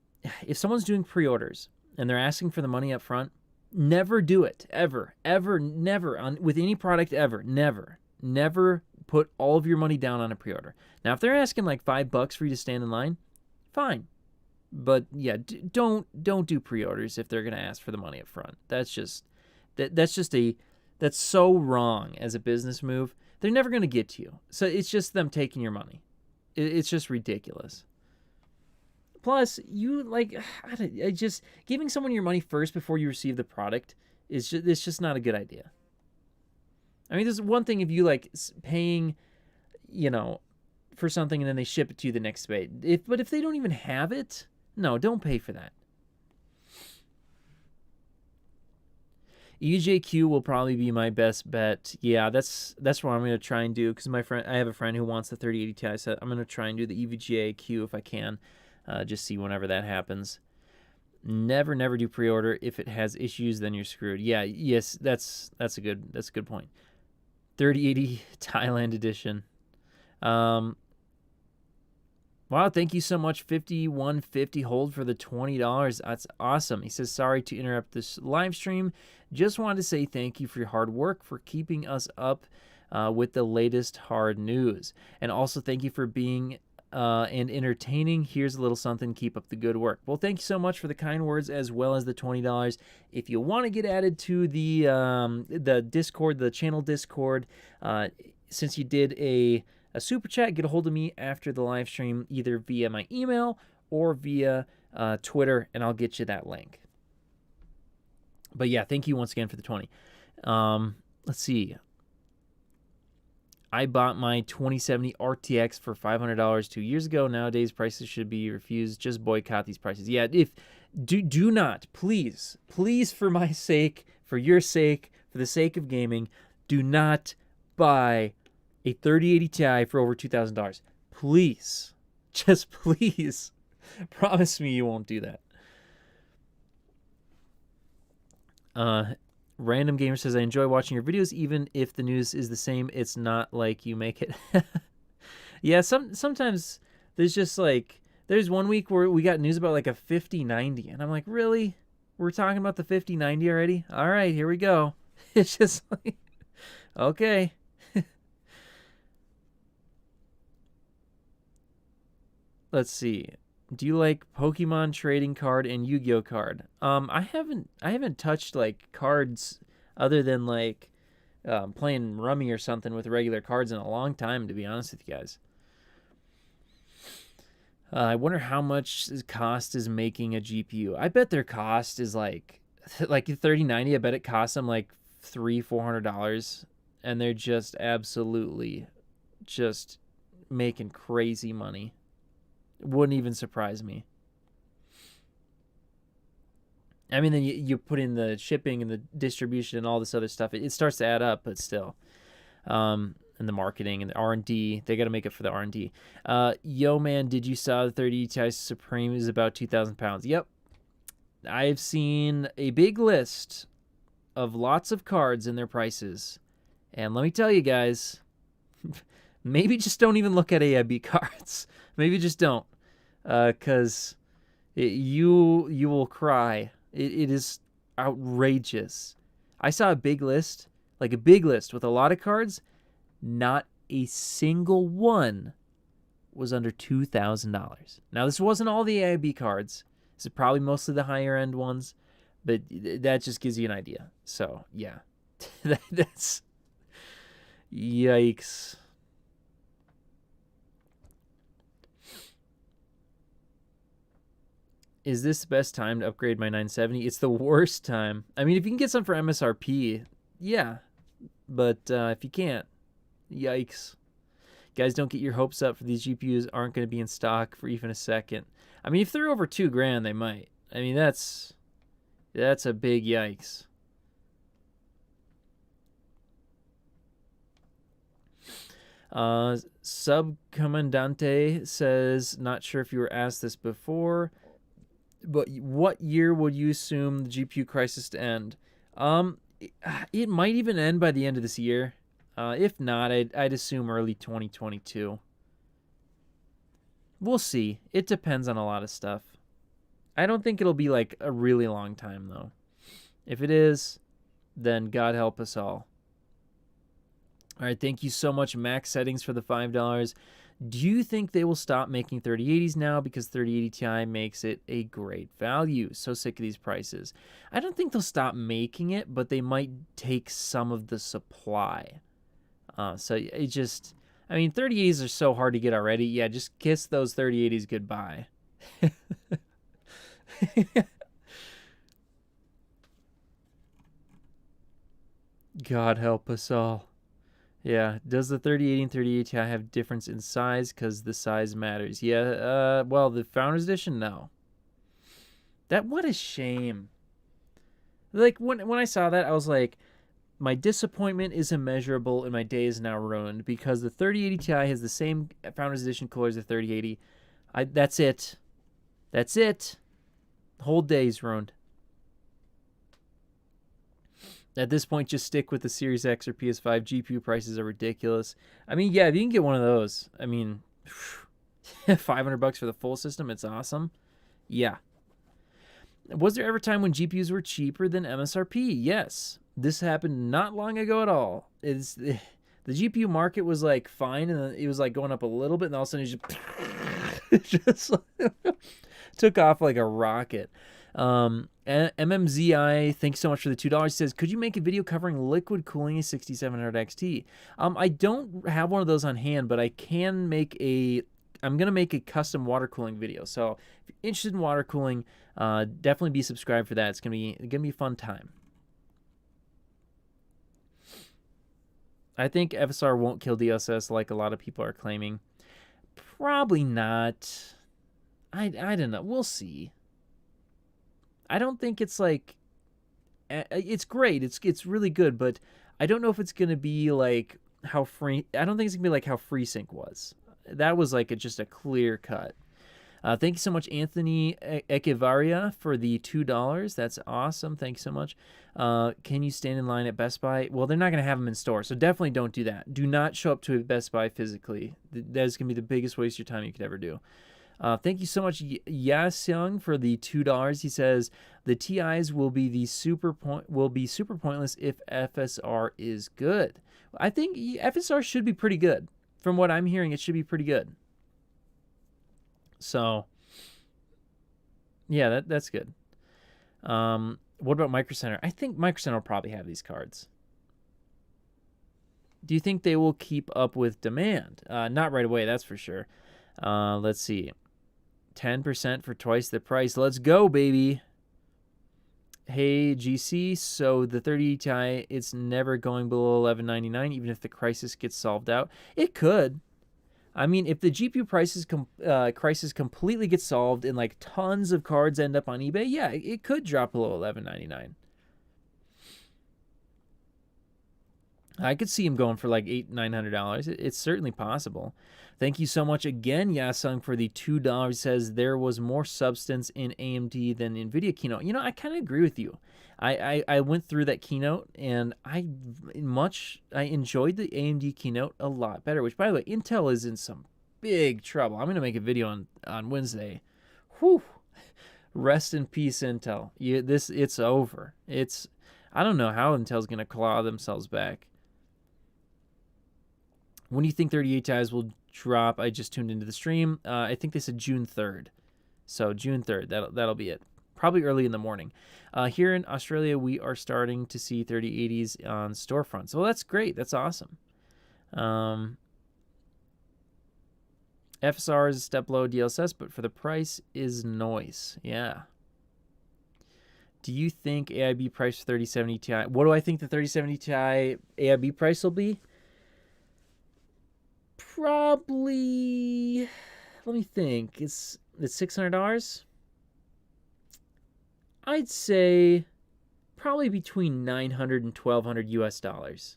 doing pre-orders and they're asking for the money up front, never do it. Ever. Never. With any product ever. Never put all of your money down on a pre-order. Now, if they're asking like $5 for you to stand in line, fine. But yeah, don't do pre-orders if they're going to ask for the money up front. That's so wrong as a business move. They're never going to get to you. So it's just them taking your money. It's just ridiculous. Plus, just giving someone your money first before you receive the product it's just not a good idea. I mean, there's one thing if you like paying, for something and then they ship it to you the next day. But if they don't even have it, no, don't pay for that. EJQ will probably be my best bet. Yeah, that's what I'm going to try and do because I have a friend who wants the 3080 Ti set. I'm going to try and do the EVGA-Q if I can. Just see whenever that happens. Never do pre-order. If it has issues, then you're screwed. Yeah, yes, that's a good point. 3080 Thailand edition. Wow, thank you so much. 5150 hold for the $20. That's awesome. He says, sorry to interrupt this live stream. Just wanted to say thank you for your hard work, for keeping us up with the latest hard news. And also thank you for being and entertaining. Here's a little something. Keep up the good work. Well, thank you so much for the kind words as well as the $20. If you want to get added to the Discord, the channel Discord, since you did a super chat, get a hold of me after the live stream, either via my email or via Twitter, and I'll get you that link. But yeah, thank you once again for the 20. Let's see. I bought my 2070 RTX for $500 2 years ago. Nowadays, prices should be refused. Just boycott these prices. Yeah, do not, please, for my sake, for your sake, for the sake of gaming, do not buy a 3080 Ti for over $2,000. Please. Just please. Promise me you won't do that. Random Gamer says, I enjoy watching your videos, even if the news is the same. It's not like you make it. Yeah, sometimes there's just like, there's one week where we got news about like a 5090, and I'm like, really? We're talking about the 5090 already? All right, here we go. It's just like, okay. Let's see. Do you like Pokemon trading card and Yu-Gi-Oh card? I haven't touched like cards other than like playing Rummy or something with regular cards in a long time, to be honest with you guys. I wonder how much cost is making a GPU. I bet their cost is like a 3090. I bet it costs them like $300-400, and they're just absolutely just making crazy money. Wouldn't even surprise me. I mean, then you put in the shipping and the distribution and all this other stuff. It starts to add up, but still. And the marketing and the R&D. They got to make it for the R&D. Yo, man, did you saw the 30 Ti Supreme is about 2,000 pounds? Yep. I've seen a big list of lots of cards and their prices. And let me tell you guys, maybe just don't even look at AIB cards. Maybe just don't, because you will cry. It is. outrageous. I saw a big list, like a big list with a lot of cards. Not a single one was under $2,000. Now, this wasn't all the AIB cards. This is probably mostly the higher end ones, but that just gives you an idea. So, yeah. That's... Yikes. Is this the best time to upgrade my 970? It's the worst time. I mean, if you can get some for MSRP, yeah. But if you can't, yikes. Guys, don't get your hopes up for these GPUs aren't going to be in stock for even a second. I mean, if they're over $2,000, they might. I mean, that's a big yikes. Subcomandante says, not sure if you were asked this before, but what year would you assume the GPU crisis to end? It might even end by the end of this year. If not, I'd assume early 2022. We'll see. It depends on a lot of stuff. I don't think it'll be like a really long time, though. If it is, then God help us all. All right, thank you so much, Max Settings, for the $5. Do you think they will stop making 3080s now because 3080 Ti makes it a great value? So sick of these prices. I don't think they'll stop making it, but they might take some of the supply. So it just, I mean, 3080s are so hard to get already. Yeah, just kiss those 3080s goodbye. God help us all. Yeah, does the 3080 and 3080 Ti have difference in size? Because the size matters. Yeah, well, the Founders Edition, no. What a shame. Like, when I saw that, I was like, my disappointment is immeasurable and my day is now ruined because the 3080 Ti has the same Founders Edition cooler as the 3080. That's it. That's it. The whole day's ruined. At this point, just stick with the Series X or PS5. GPU prices are ridiculous. I mean, yeah, if you can get one of those, I mean, $500 for the full system, it's awesome. Yeah. Was there ever a time when GPUs were cheaper than MSRP? Yes. This happened not long ago at all. The GPU market was like fine, and then it was like going up a little bit, and all of a sudden it just took off like a rocket. MMZI, thanks so much for the $2. He says, could you make a video covering liquid cooling a 6700 XT? I don't have one of those on hand, but I can make I'm going to make a custom water cooling video. So if you're interested in water cooling, definitely be subscribed for that. It's going to be a fun time. I think FSR won't kill DLSS like a lot of people are claiming. Probably not. I don't know. We'll see. I don't think it's like, it's great. It's really good, but I don't know if it's going to be like how free, I don't think it's going to be like how FreeSync was. That was like just a clear cut. Thank you so much, Anthony Echevarria, for the $2. That's awesome. Thanks so much. Can you stand in line at Best Buy? Well, they're not going to have them in store, so definitely don't do that. Do not show up to a Best Buy physically. That is going to be the biggest waste of your time you could ever do. Thank you so much, Yaseung, for the $2. He says the TIs will be super pointless if FSR is good. I think FSR should be pretty good. From what I'm hearing, it should be pretty good. So, yeah, that's good. What about Micro Center? I think Micro Center will probably have these cards. Do you think they will keep up with demand? Not right away, that's for sure. Let's see. 10% for twice the price. Let's go, baby. Hey, GC, so the 30 Ti, it's never going below $1199, even if the crisis gets solved out. It could. I mean, if the GPU crisis completely gets solved and like tons of cards end up on eBay, yeah, it could drop below $1199. I could see him going for like $800-900. It's certainly possible. Thank you so much again, Yasung, for the $2. Says there was more substance in AMD than Nvidia Keynote. You know, I kind of agree with you. I went through that Keynote and I enjoyed the AMD Keynote a lot better. Which, by the way, Intel is in some big trouble. I'm gonna make a video on Wednesday. Whew. Rest in peace, Intel. It's over. I don't know how Intel's going to claw themselves back. When do you think 3080 Ti's will drop? I just tuned into the stream. I think they said June 3rd. So June 3rd, that'll be it. Probably early in the morning. Here in Australia, we are starting to see 3080s on storefronts. Well, that's great. That's awesome. FSR is a step below DLSS, but for the price is noise. Yeah. Do you think AIB price for 3070 Ti? What do I think the 3070 Ti AIB price will be? Probably, let me think. It's $600. I'd say probably between $900 and $1,200 US dollars.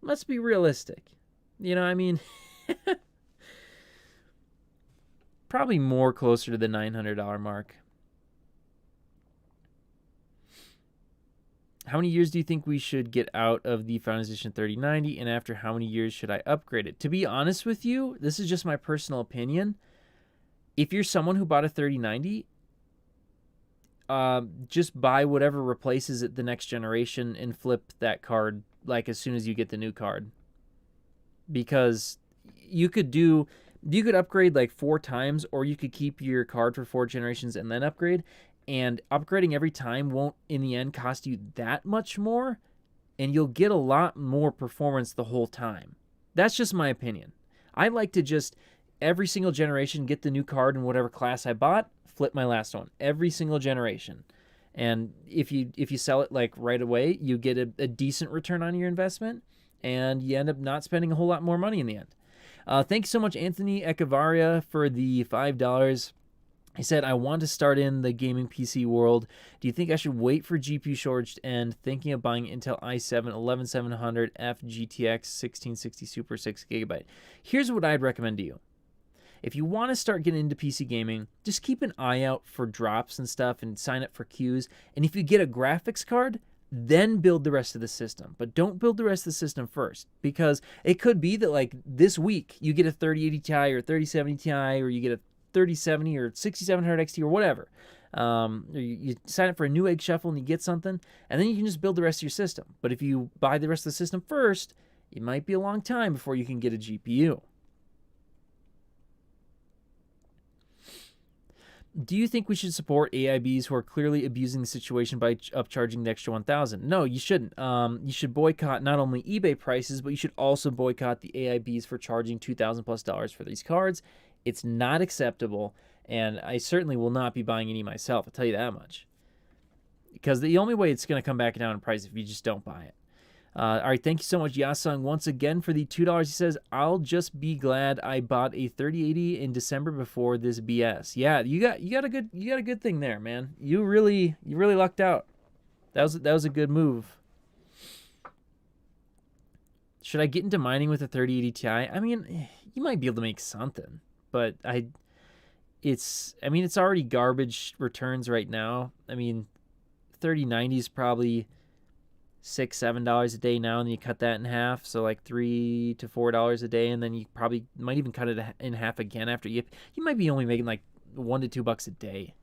Let's be realistic. You know, I mean, probably more closer to the $900 mark. How many years do you think we should get out of the Founders Edition 3090, and after how many years should I upgrade it? To be honest with you, this is just my personal opinion. If you're someone who bought a 3090, just buy whatever replaces it the next generation and flip that card like as soon as you get the new card. Because you could upgrade like 4 times, or you could keep your card for 4 generations and then upgrade. And upgrading every time won't, in the end, cost you that much more, and you'll get a lot more performance the whole time. That's just my opinion. I like to just, every single generation, get the new card in whatever class I bought, flip my last one. Every single generation. And if you sell it like right away, you get a decent return on your investment, and you end up not spending a whole lot more money in the end. Thank you so much, Anthony Echevarria, for the $5. He said, I want to start in the gaming PC world. Do you think I should wait for GPU shortage to end? Thinking of buying Intel i7 11700F GTX 1660 Super 6GB. Here's what I'd recommend to you. If you want to start getting into PC gaming, just keep an eye out for drops and stuff and sign up for queues. And if you get a graphics card, then build the rest of the system. But don't build the rest of the system first, because it could be that like this week you get a 3080 Ti or 3070 Ti, or you get a 3070 or 6700 XT or whatever. Or you sign up for a new egg shuffle and you get something, and then you can just build the rest of your system. But if you buy the rest of the system first, it might be a long time before you can get a GPU. Do you think we should support AIBs who are clearly abusing the situation by upcharging the extra 1,000? No, you shouldn't. You should boycott not only eBay prices, but you should also boycott the AIBs for charging $2,000+ for these cards. It's not acceptable, and I certainly will not be buying any myself, I'll tell you that much. Because the only way it's going to come back down in price if you just don't buy it. All right, thank you so much, Yasung, once again for the $2. He says, I'll just be glad I bought a 3080 in December before this BS. Yeah, you got a good thing there, man. You really lucked out. That was a good move. Should I get into mining with a 3080 Ti? I mean, you might be able to make something. But it's already garbage returns right now. I mean, 3090 is probably $6-7 a day now, and then you cut that in half, so like $3 to $4 a day, and then you probably might even cut it in half again after you might be only making like $1 to $2 a day.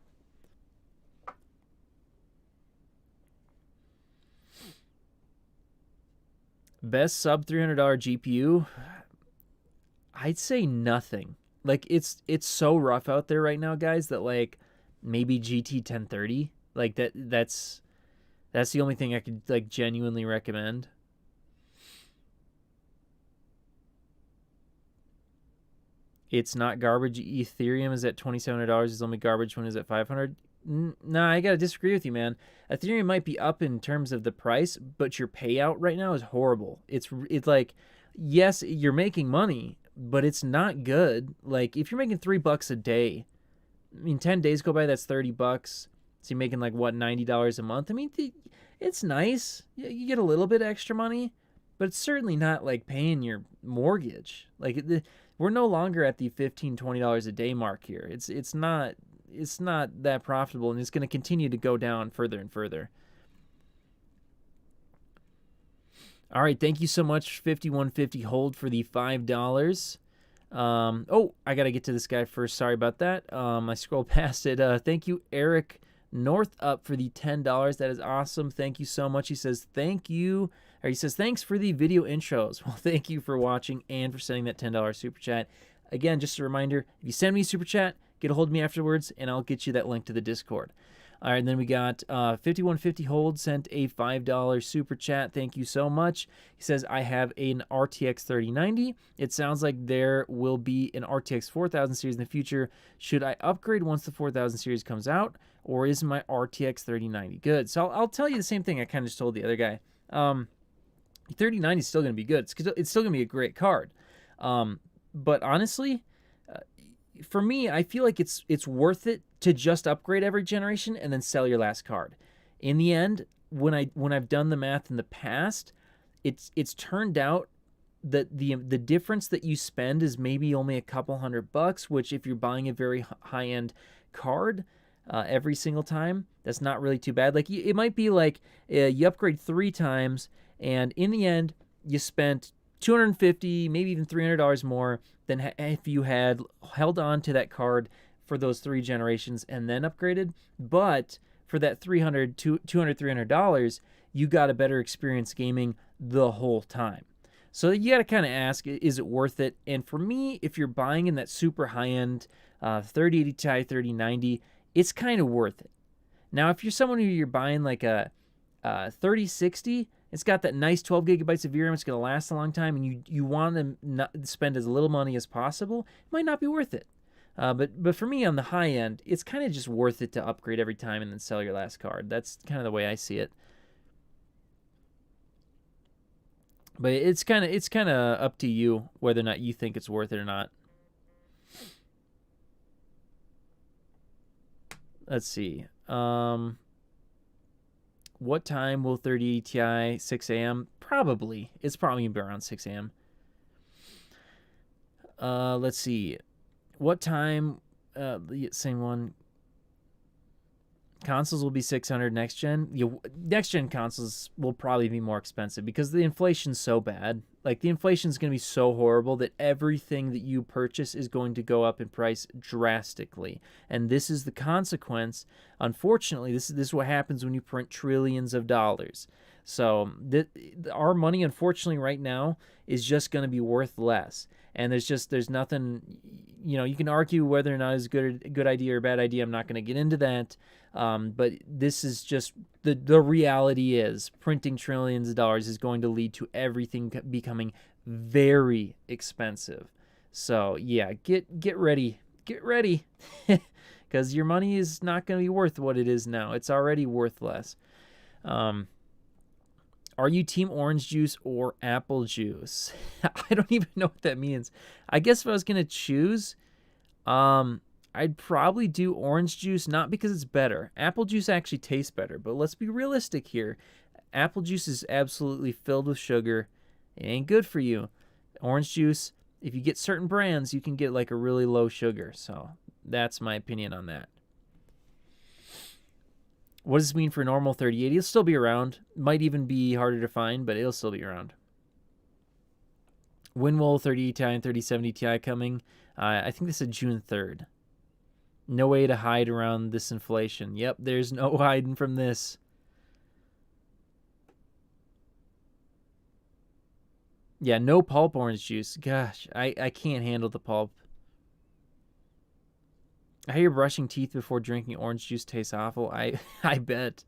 Best sub $300 GPU? I'd say nothing. Like, it's so rough out there right now, guys, that like maybe GT 1030, like that's the only thing I could like genuinely recommend. It's not garbage. Ethereum is at $2,700. It's only garbage when it's at $500. Nah, I gotta disagree with you, man. Ethereum might be up in terms of the price, but your payout right now is horrible. It's like, yes, you're making money, but it's not good. Like, if you're making $3 a day, I mean, 10 days go by, that's $30. So you're making like what, $90 a month? I mean, it's nice. You get a little bit extra money, but it's certainly not like paying your mortgage. Like, we're no longer at the $15, $20 a day mark here. It's not that profitable, and it's going to continue to go down further and further. All right, thank you so much, 5150 Hold, for the $5. Oh, I got to get to this guy first. Sorry about that. I scrolled past it. Thank you, Eric Northup, for the $10. That is awesome. Thank you so much. He says, thank you. Or he says, thanks for the video intros. Well, thank you for watching and for sending that $10 super chat. Again, just a reminder, if you send me a super chat, get a hold of me afterwards, and I'll get you that link to the Discord. All right, and then we got 5150 Hold sent a $5 super chat. Thank you so much. He says, I have an RTX 3090. It sounds like there will be an RTX 4000 series in the future. Should I upgrade once the 4000 series comes out, or is my RTX 3090 good? So I'll tell you the same thing I kind of just told the other guy. 3090 is still going to be good. It's still going to be a great card. But honestly, for me, I feel like it's worth it to just upgrade every generation and then sell your last card. In the end, when I've done the math in the past, it's turned out that the difference that you spend is maybe only a couple $100, which if you're buying a very high-end card every single time, that's not really too bad. Like it might be like you upgrade 3 times, and in the end, you spent $250, maybe even $300 more than if you had held on to that card for those 3 generations and then upgraded. But for that $300, you got a better experience gaming the whole time. So you got to kind of ask, is it worth it? And for me, if you're buying in that super high-end 3080 Ti 3090, it's kind of worth it. Now, if you're someone who you're buying like a 3060, it's got that nice 12 gigabytes of VRAM, it's going to last a long time, and you want to not spend as little money as possible, it might not be worth it. But for me, on the high end, it's kind of just worth it to upgrade every time and then sell your last card. That's kind of the way I see it. But it's kind of up to you whether or not you think it's worth it or not. Let's see. What time will 3080 Ti 6 a.m.? Probably. It's probably going to be around 6 a.m. Let's see. What time? Same one. Consoles will be $600 next gen. Next gen consoles will probably be more expensive because the inflation's so bad. Like the inflation's going to be so horrible that everything that you purchase is going to go up in price drastically. And this is the consequence. Unfortunately, this is what happens when you print trillions of dollars. So our money, unfortunately, right now is just going to be worth less. And there's nothing, you can argue whether or not it's a good idea or a bad idea. I'm not going to get into that. But this is just the reality is printing trillions of dollars is going to lead to everything becoming very expensive. So yeah, get ready, because your money is not going to be worth what it is now. It's already worth less. Are you team orange juice or apple juice? I don't even know what that means. I guess if I was going to choose, I'd probably do orange juice, not because it's better. Apple juice actually tastes better, but let's be realistic here. Apple juice is absolutely filled with sugar. It ain't good for you. Orange juice, if you get certain brands, you can get like a really low sugar. So that's my opinion on that. What does this mean for normal 3080? It'll still be around. Might even be harder to find, but it'll still be around. When will 3080 Ti and 3070 Ti coming? I think this is June 3rd. No way to hide around this inflation. Yep, there's no hiding from this. Yeah, no pulp orange juice. Gosh, I can't handle the pulp. I hear brushing teeth before drinking orange juice tastes awful. I bet.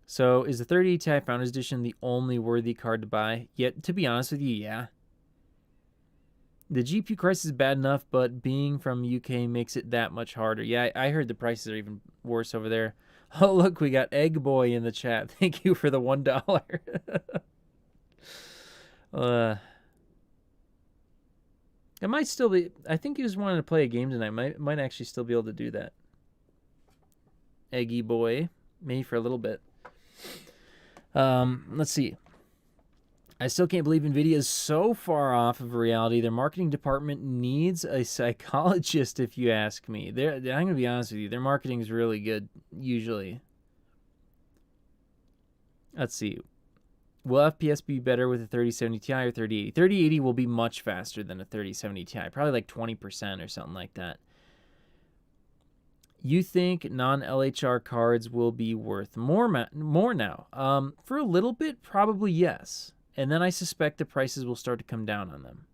So, is the 3080 Ti Founders Edition the only worthy card to buy? Yet, to be honest with you, yeah. The GPU crisis is bad enough, but being from UK makes it that much harder. Yeah, I heard the prices are even worse over there. Oh, look, we got Egg Boy in the chat. Thank you for the $1. It might still be. I think he was wanting to play a game tonight. Might actually still be able to do that. Eggy Boy, maybe for a little bit. Let's see. I still can't believe Nvidia is so far off of reality. Their marketing department needs a psychologist, if you ask me. I'm going to be honest with you. Their marketing is really good, usually. Let's see. Will FPS be better with a 3070 Ti or 3080? 3080 will be much faster than a 3070 Ti, probably like 20% or something like that. You think non-LHR cards will be worth more now? For a little bit, probably yes. And then I suspect the prices will start to come down on them.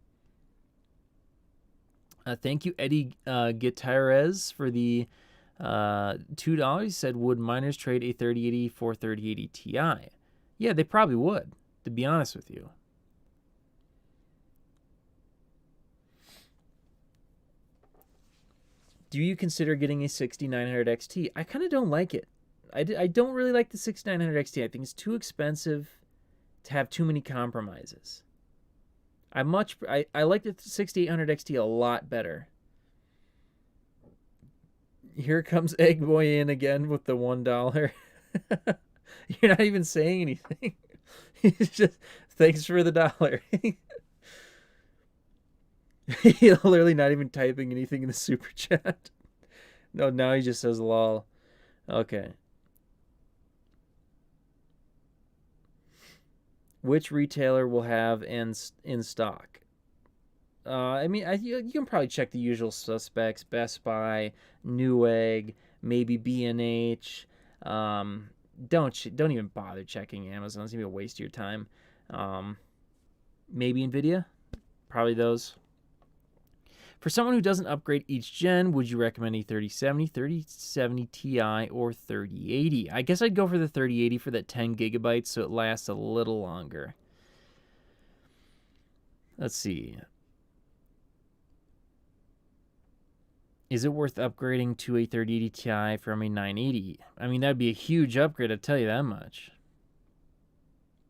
Thank you, Eddie Gutierrez, for the $2. He said, would miners trade a 3080 for 3080 Ti? Yeah, they probably would, to be honest with you. Do you consider getting a 6900 XT? I kind of don't like it. I don't really like the 6900 XT. I think it's too expensive to have too many compromises. I like the 6800 XT a lot better. Here comes Egg Boy in again with the $1. You're not even saying anything. He's just, thanks for the $1. He's literally not even typing anything in the super chat. No, now he just says lol. Okay. Which retailer will have in stock? I mean, you can probably check the usual suspects: Best Buy, Newegg, maybe B&H. Don't even bother checking Amazon. It's gonna be a waste of your time. Maybe Nvidia, probably those. For someone who doesn't upgrade each gen, would you recommend a 3070, 3070 Ti, or 3080? I guess I'd go for the 3080 for that 10 gigabytes so it lasts a little longer. Let's see. Is it worth upgrading to a 3080 Ti from a 980? I mean, that'd be a huge upgrade, I'll tell you that much.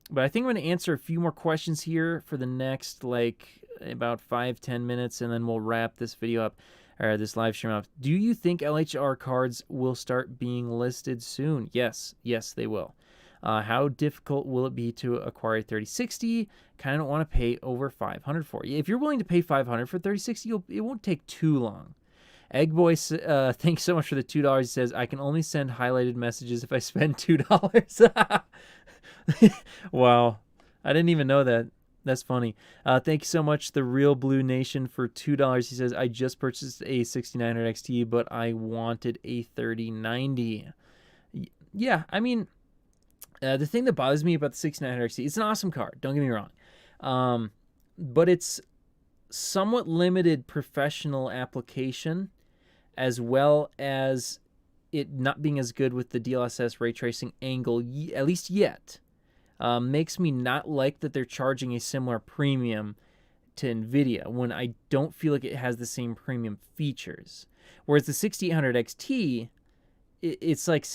But I think I'm going to answer a few more questions here for the next, about 5-10 minutes, and then we'll wrap this video up, or this live stream up. Do you think LHR cards will start being listed soon? Yes, they will. How difficult will it be to acquire a 3060? Kind of don't want to pay over $500 for it. If you're willing to pay $500 for 3060, it won't take too long. Egg Boy, thanks so much for the $2. He says, I can only send highlighted messages if I spend $2. Wow, I didn't even know that. That's funny. Thank you so much, The Real Blue Nation, for $2. He says, I just purchased a 6900 XT, but I wanted a 3090. Yeah, I mean, the thing that bothers me about the 6900 XT, it's an awesome card, don't get me wrong. But it's somewhat limited professional application, as well as it not being as good with the DLSS ray tracing angle, at least yet. Makes me not like that they're charging a similar premium to Nvidia when I don't feel like it has the same premium features. Whereas the 6800 XT, it's like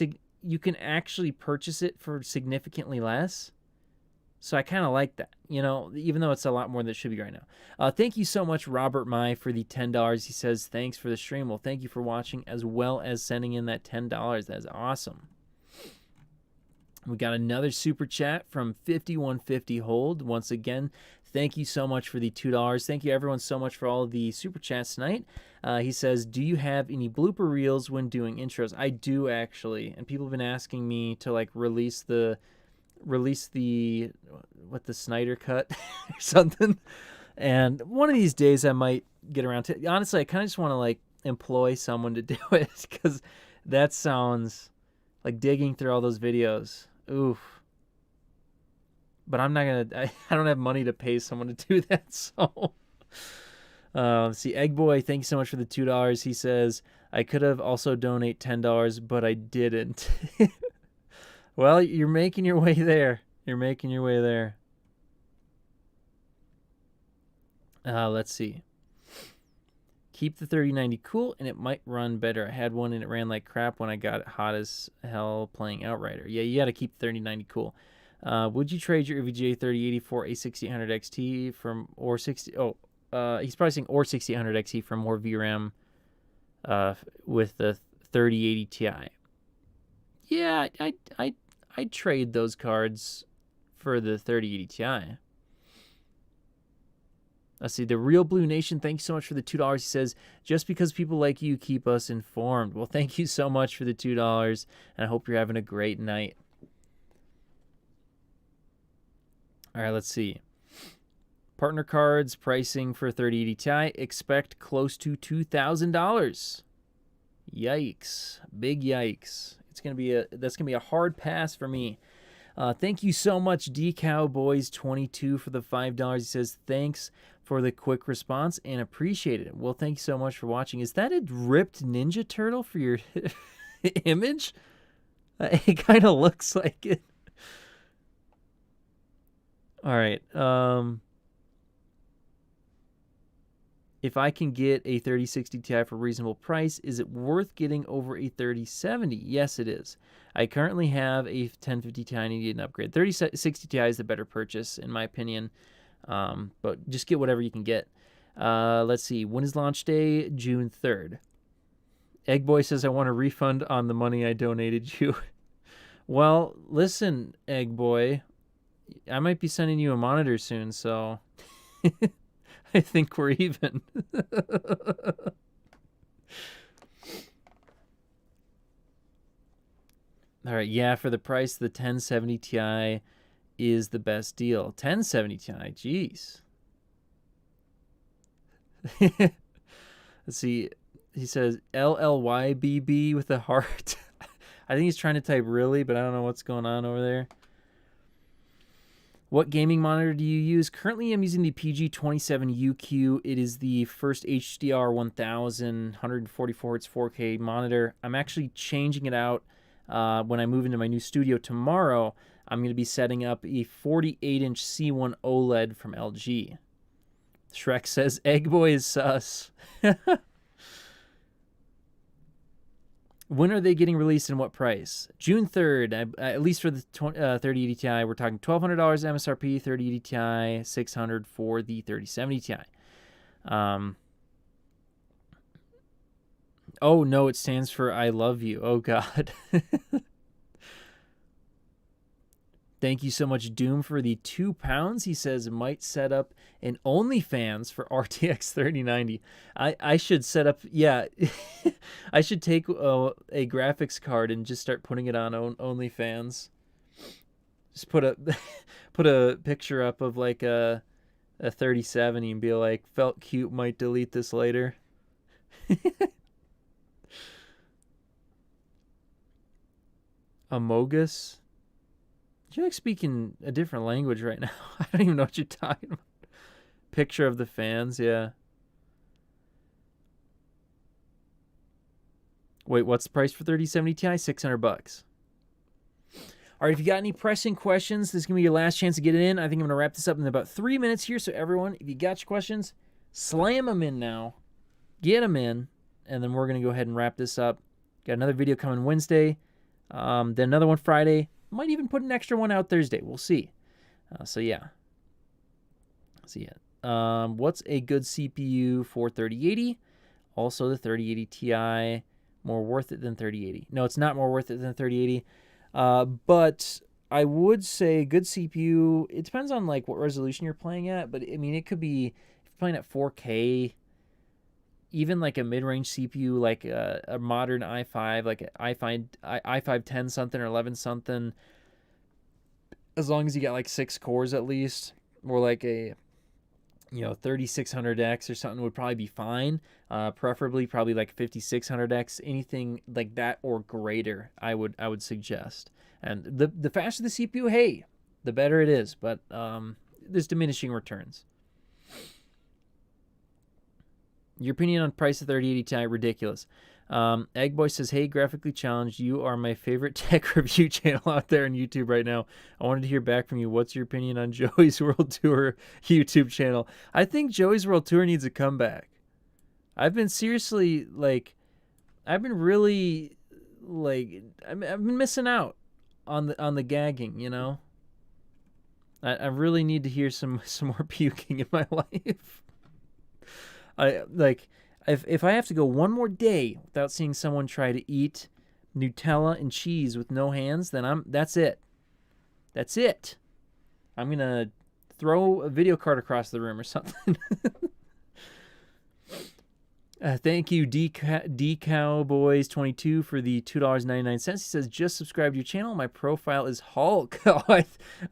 you can actually purchase it for significantly less. So I kind of like that, even though it's a lot more than it should be right now. Thank you so much, Robert Mai, for the $10. He says, thanks for the stream. Well, thank you for watching, as well as sending in that $10. That's awesome. We got another super chat from 5150 Hold. Once again, thank you so much for the $2. Thank you, everyone, so much for all of the super chats tonight. He says, do you have any blooper reels when doing intros? I do, actually. And people have been asking me to, release the Snyder cut or something. And one of these days I might get around to it. Honestly, I kind of just want to, employ someone to do it, because that sounds like digging through all those videos. Oof. But I'm not going to, I don't have money to pay someone to do that, so. Let's see, Egg Boy, thank you so much for the $2. He says, I could have also donate $10, but I didn't. Well, you're making your way there. You're making your way there. Let's see. Keep the 3090 cool, and it might run better. I had one, and it ran like crap when I got it hot as hell playing Outrider. Yeah, you got to keep the 3090 cool. Would you trade your VGA 3080 for a 6800 XT from or 60? Oh, he's probably saying or 6800 XT for more VRAM with the 3080 Ti. Yeah, I'd trade those cards for the 3080 Ti. Let's see, The Real Blue Nation, thanks so much for the $2. He says, just because people like you keep us informed. Well, thank you so much for the $2, and I hope you're having a great night. All right, let's see. Partner cards pricing for 3080 Ti. Expect close to $2,000. Yikes! Big yikes! That's gonna be a hard pass for me. Thank you so much, DCowboys22 for the $5. He says thanks for the quick response and appreciate it. Well, thank you so much for watching. Is that a ripped Ninja Turtle for your image? It kind of looks like it. All right. If I can get a 3060 Ti for a reasonable price, is it worth getting over a 3070? Yes, it is. I currently have a 1050 Ti and need an upgrade. 3060 Ti is the better purchase, in my opinion. But just get whatever you can get. Let's see. When is launch day? June 3rd. Eggboy says, I want a refund on the money I donated you. Well, listen, Eggboy. I might be sending you a monitor soon, so... I think we're even. All right, yeah, for the price, the 1070 Ti is the best deal. 1070 Ti, jeez. Let's see. He says LLYBB with a heart. I think he's trying to type really, but I don't know what's going on over there. What gaming monitor do you use? Currently, I'm using the PG27UQ. It is the first HDR 1000, 144 Hz 4K monitor. I'm actually changing it out when I move into my new studio tomorrow. I'm going to be setting up a 48-inch C1 OLED from LG. Shrek says, Eggboy is sus. When are they getting released and what price? June 3rd, at least for the 3080 Ti, we're talking $1,200 MSRP, 3080 Ti, $600 for the 3070 Ti. Oh, no, it stands for I love you. Oh, God. Thank you so much, Doom, for the £2. He says might set up an OnlyFans for RTX 3090. I should set up, yeah, I should take a graphics card and just start putting it on OnlyFans. Just put a picture up of like a 3070 and be like, felt cute, might delete this later. Amogus? You're like speaking a different language right now. I don't even know what you're talking about. Picture of the fans, yeah. Wait, what's the price for 3070 Ti? $600. All right, if you got any pressing questions, this is going to be your last chance to get it in. I think I'm going to wrap this up in about 3 minutes here. So everyone, if you got your questions, slam them in now. Get them in. And then we're going to go ahead and wrap this up. Got another video coming Wednesday. Then another one Friday. Might even put an extra one out Thursday. We'll see. So yeah. What's a good CPU for 3080? Also, the 3080 Ti, more worth it than 3080. No, it's not more worth it than 3080. But I would say good CPU. It depends on like what resolution you're playing at. But I mean, it could be if you're playing at 4K. Even like a mid-range CPU, like a modern i5, like an i5 10 something or 11 something, as long as you got like 6 cores at least, or like a 3600X or something would probably be fine. Preferably probably like 5600X, anything like that or greater. I would suggest. And the faster the CPU, hey, the better it is. But there's diminishing returns. Your opinion on price of 3080 Ti, ridiculous. Eggboy says, hey, Graphically Challenged, you are my favorite tech review channel out there on YouTube right now. I wanted to hear back from you. What's your opinion on Joey's World Tour YouTube channel? I think Joey's World Tour needs a comeback. I've been seriously, I've been missing out on the gagging, you know? I really need to hear some more puking in my life. If I have to go one more day without seeing someone try to eat Nutella and cheese with no hands, then that's it. That's it. I'm gonna throw a video card across the room or something. Thank you, DCowboys22 for the $2.99. He says, just subscribe to your channel. My profile is Hulk. Oh, I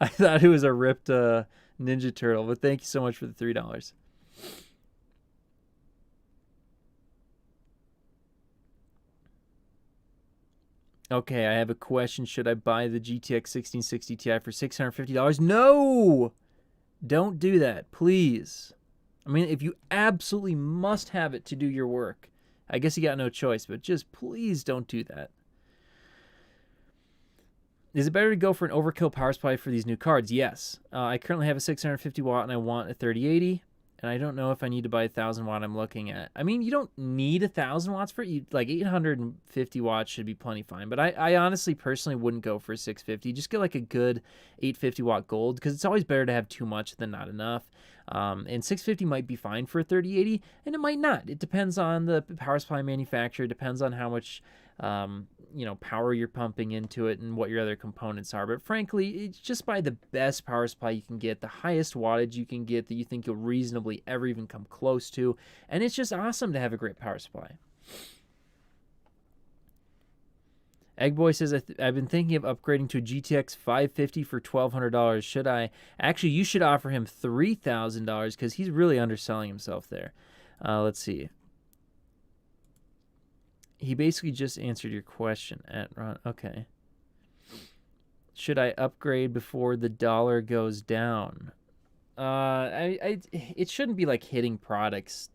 thought it was a ripped Ninja Turtle, but thank you so much for the $3. Okay, I have a question. Should I buy the GTX 1660 Ti for $650? No! Don't do that, please. I mean, if you absolutely must have it to do your work, I guess you got no choice, but just please don't do that. Is it better to go for an overkill power supply for these new cards? Yes. I currently have a 650 watt and I want a 3080, and I don't know if I need to buy a 1000 watt I'm looking at. I mean, you don't need 1000 watts for it. Like 850 watts should be plenty fine, but I honestly personally wouldn't go for a 650. Just get like a good 850 watt gold, because it's always better to have too much than not enough. And 650 might be fine for a 3080, and it might not. It depends on the power supply manufacturer. It depends on how much power you're pumping into it and what your other components are. But frankly, it's just buy the best power supply you can get, the highest wattage you can get that you think you'll reasonably ever even come close to. And it's just awesome to have a great power supply. Eggboy says, I've been thinking of upgrading to a GTX 550 for $1,200. Should I? Actually, you should offer him $3,000 because he's really underselling himself there. Let's see. He basically just answered your question at Ron. Okay. Should I upgrade before the dollar goes down? It shouldn't be like hitting products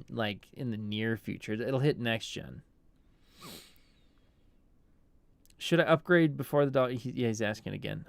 like in the near future. It'll hit next gen. Should I upgrade before the dollar? Yeah, he's asking again.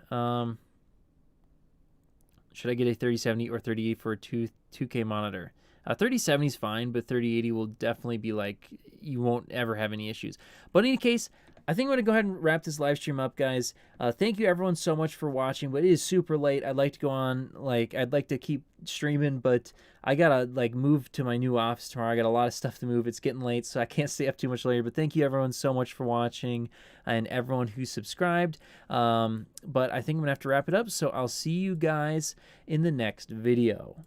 Should I get a 3070 or 3080 for a 2K monitor? 3070 is fine, but 3080 will definitely be like, you won't ever have any issues. But in any case, I think I'm going to go ahead and wrap this live stream up, guys. Thank you everyone so much for watching, but it is super late. I'd like to go on, I'd like to keep streaming, but I got to, move to my new office tomorrow. I got a lot of stuff to move. It's getting late, so I can't stay up too much later. But thank you everyone so much for watching and everyone who subscribed. But I think I'm going to have to wrap it up, so I'll see you guys in the next video.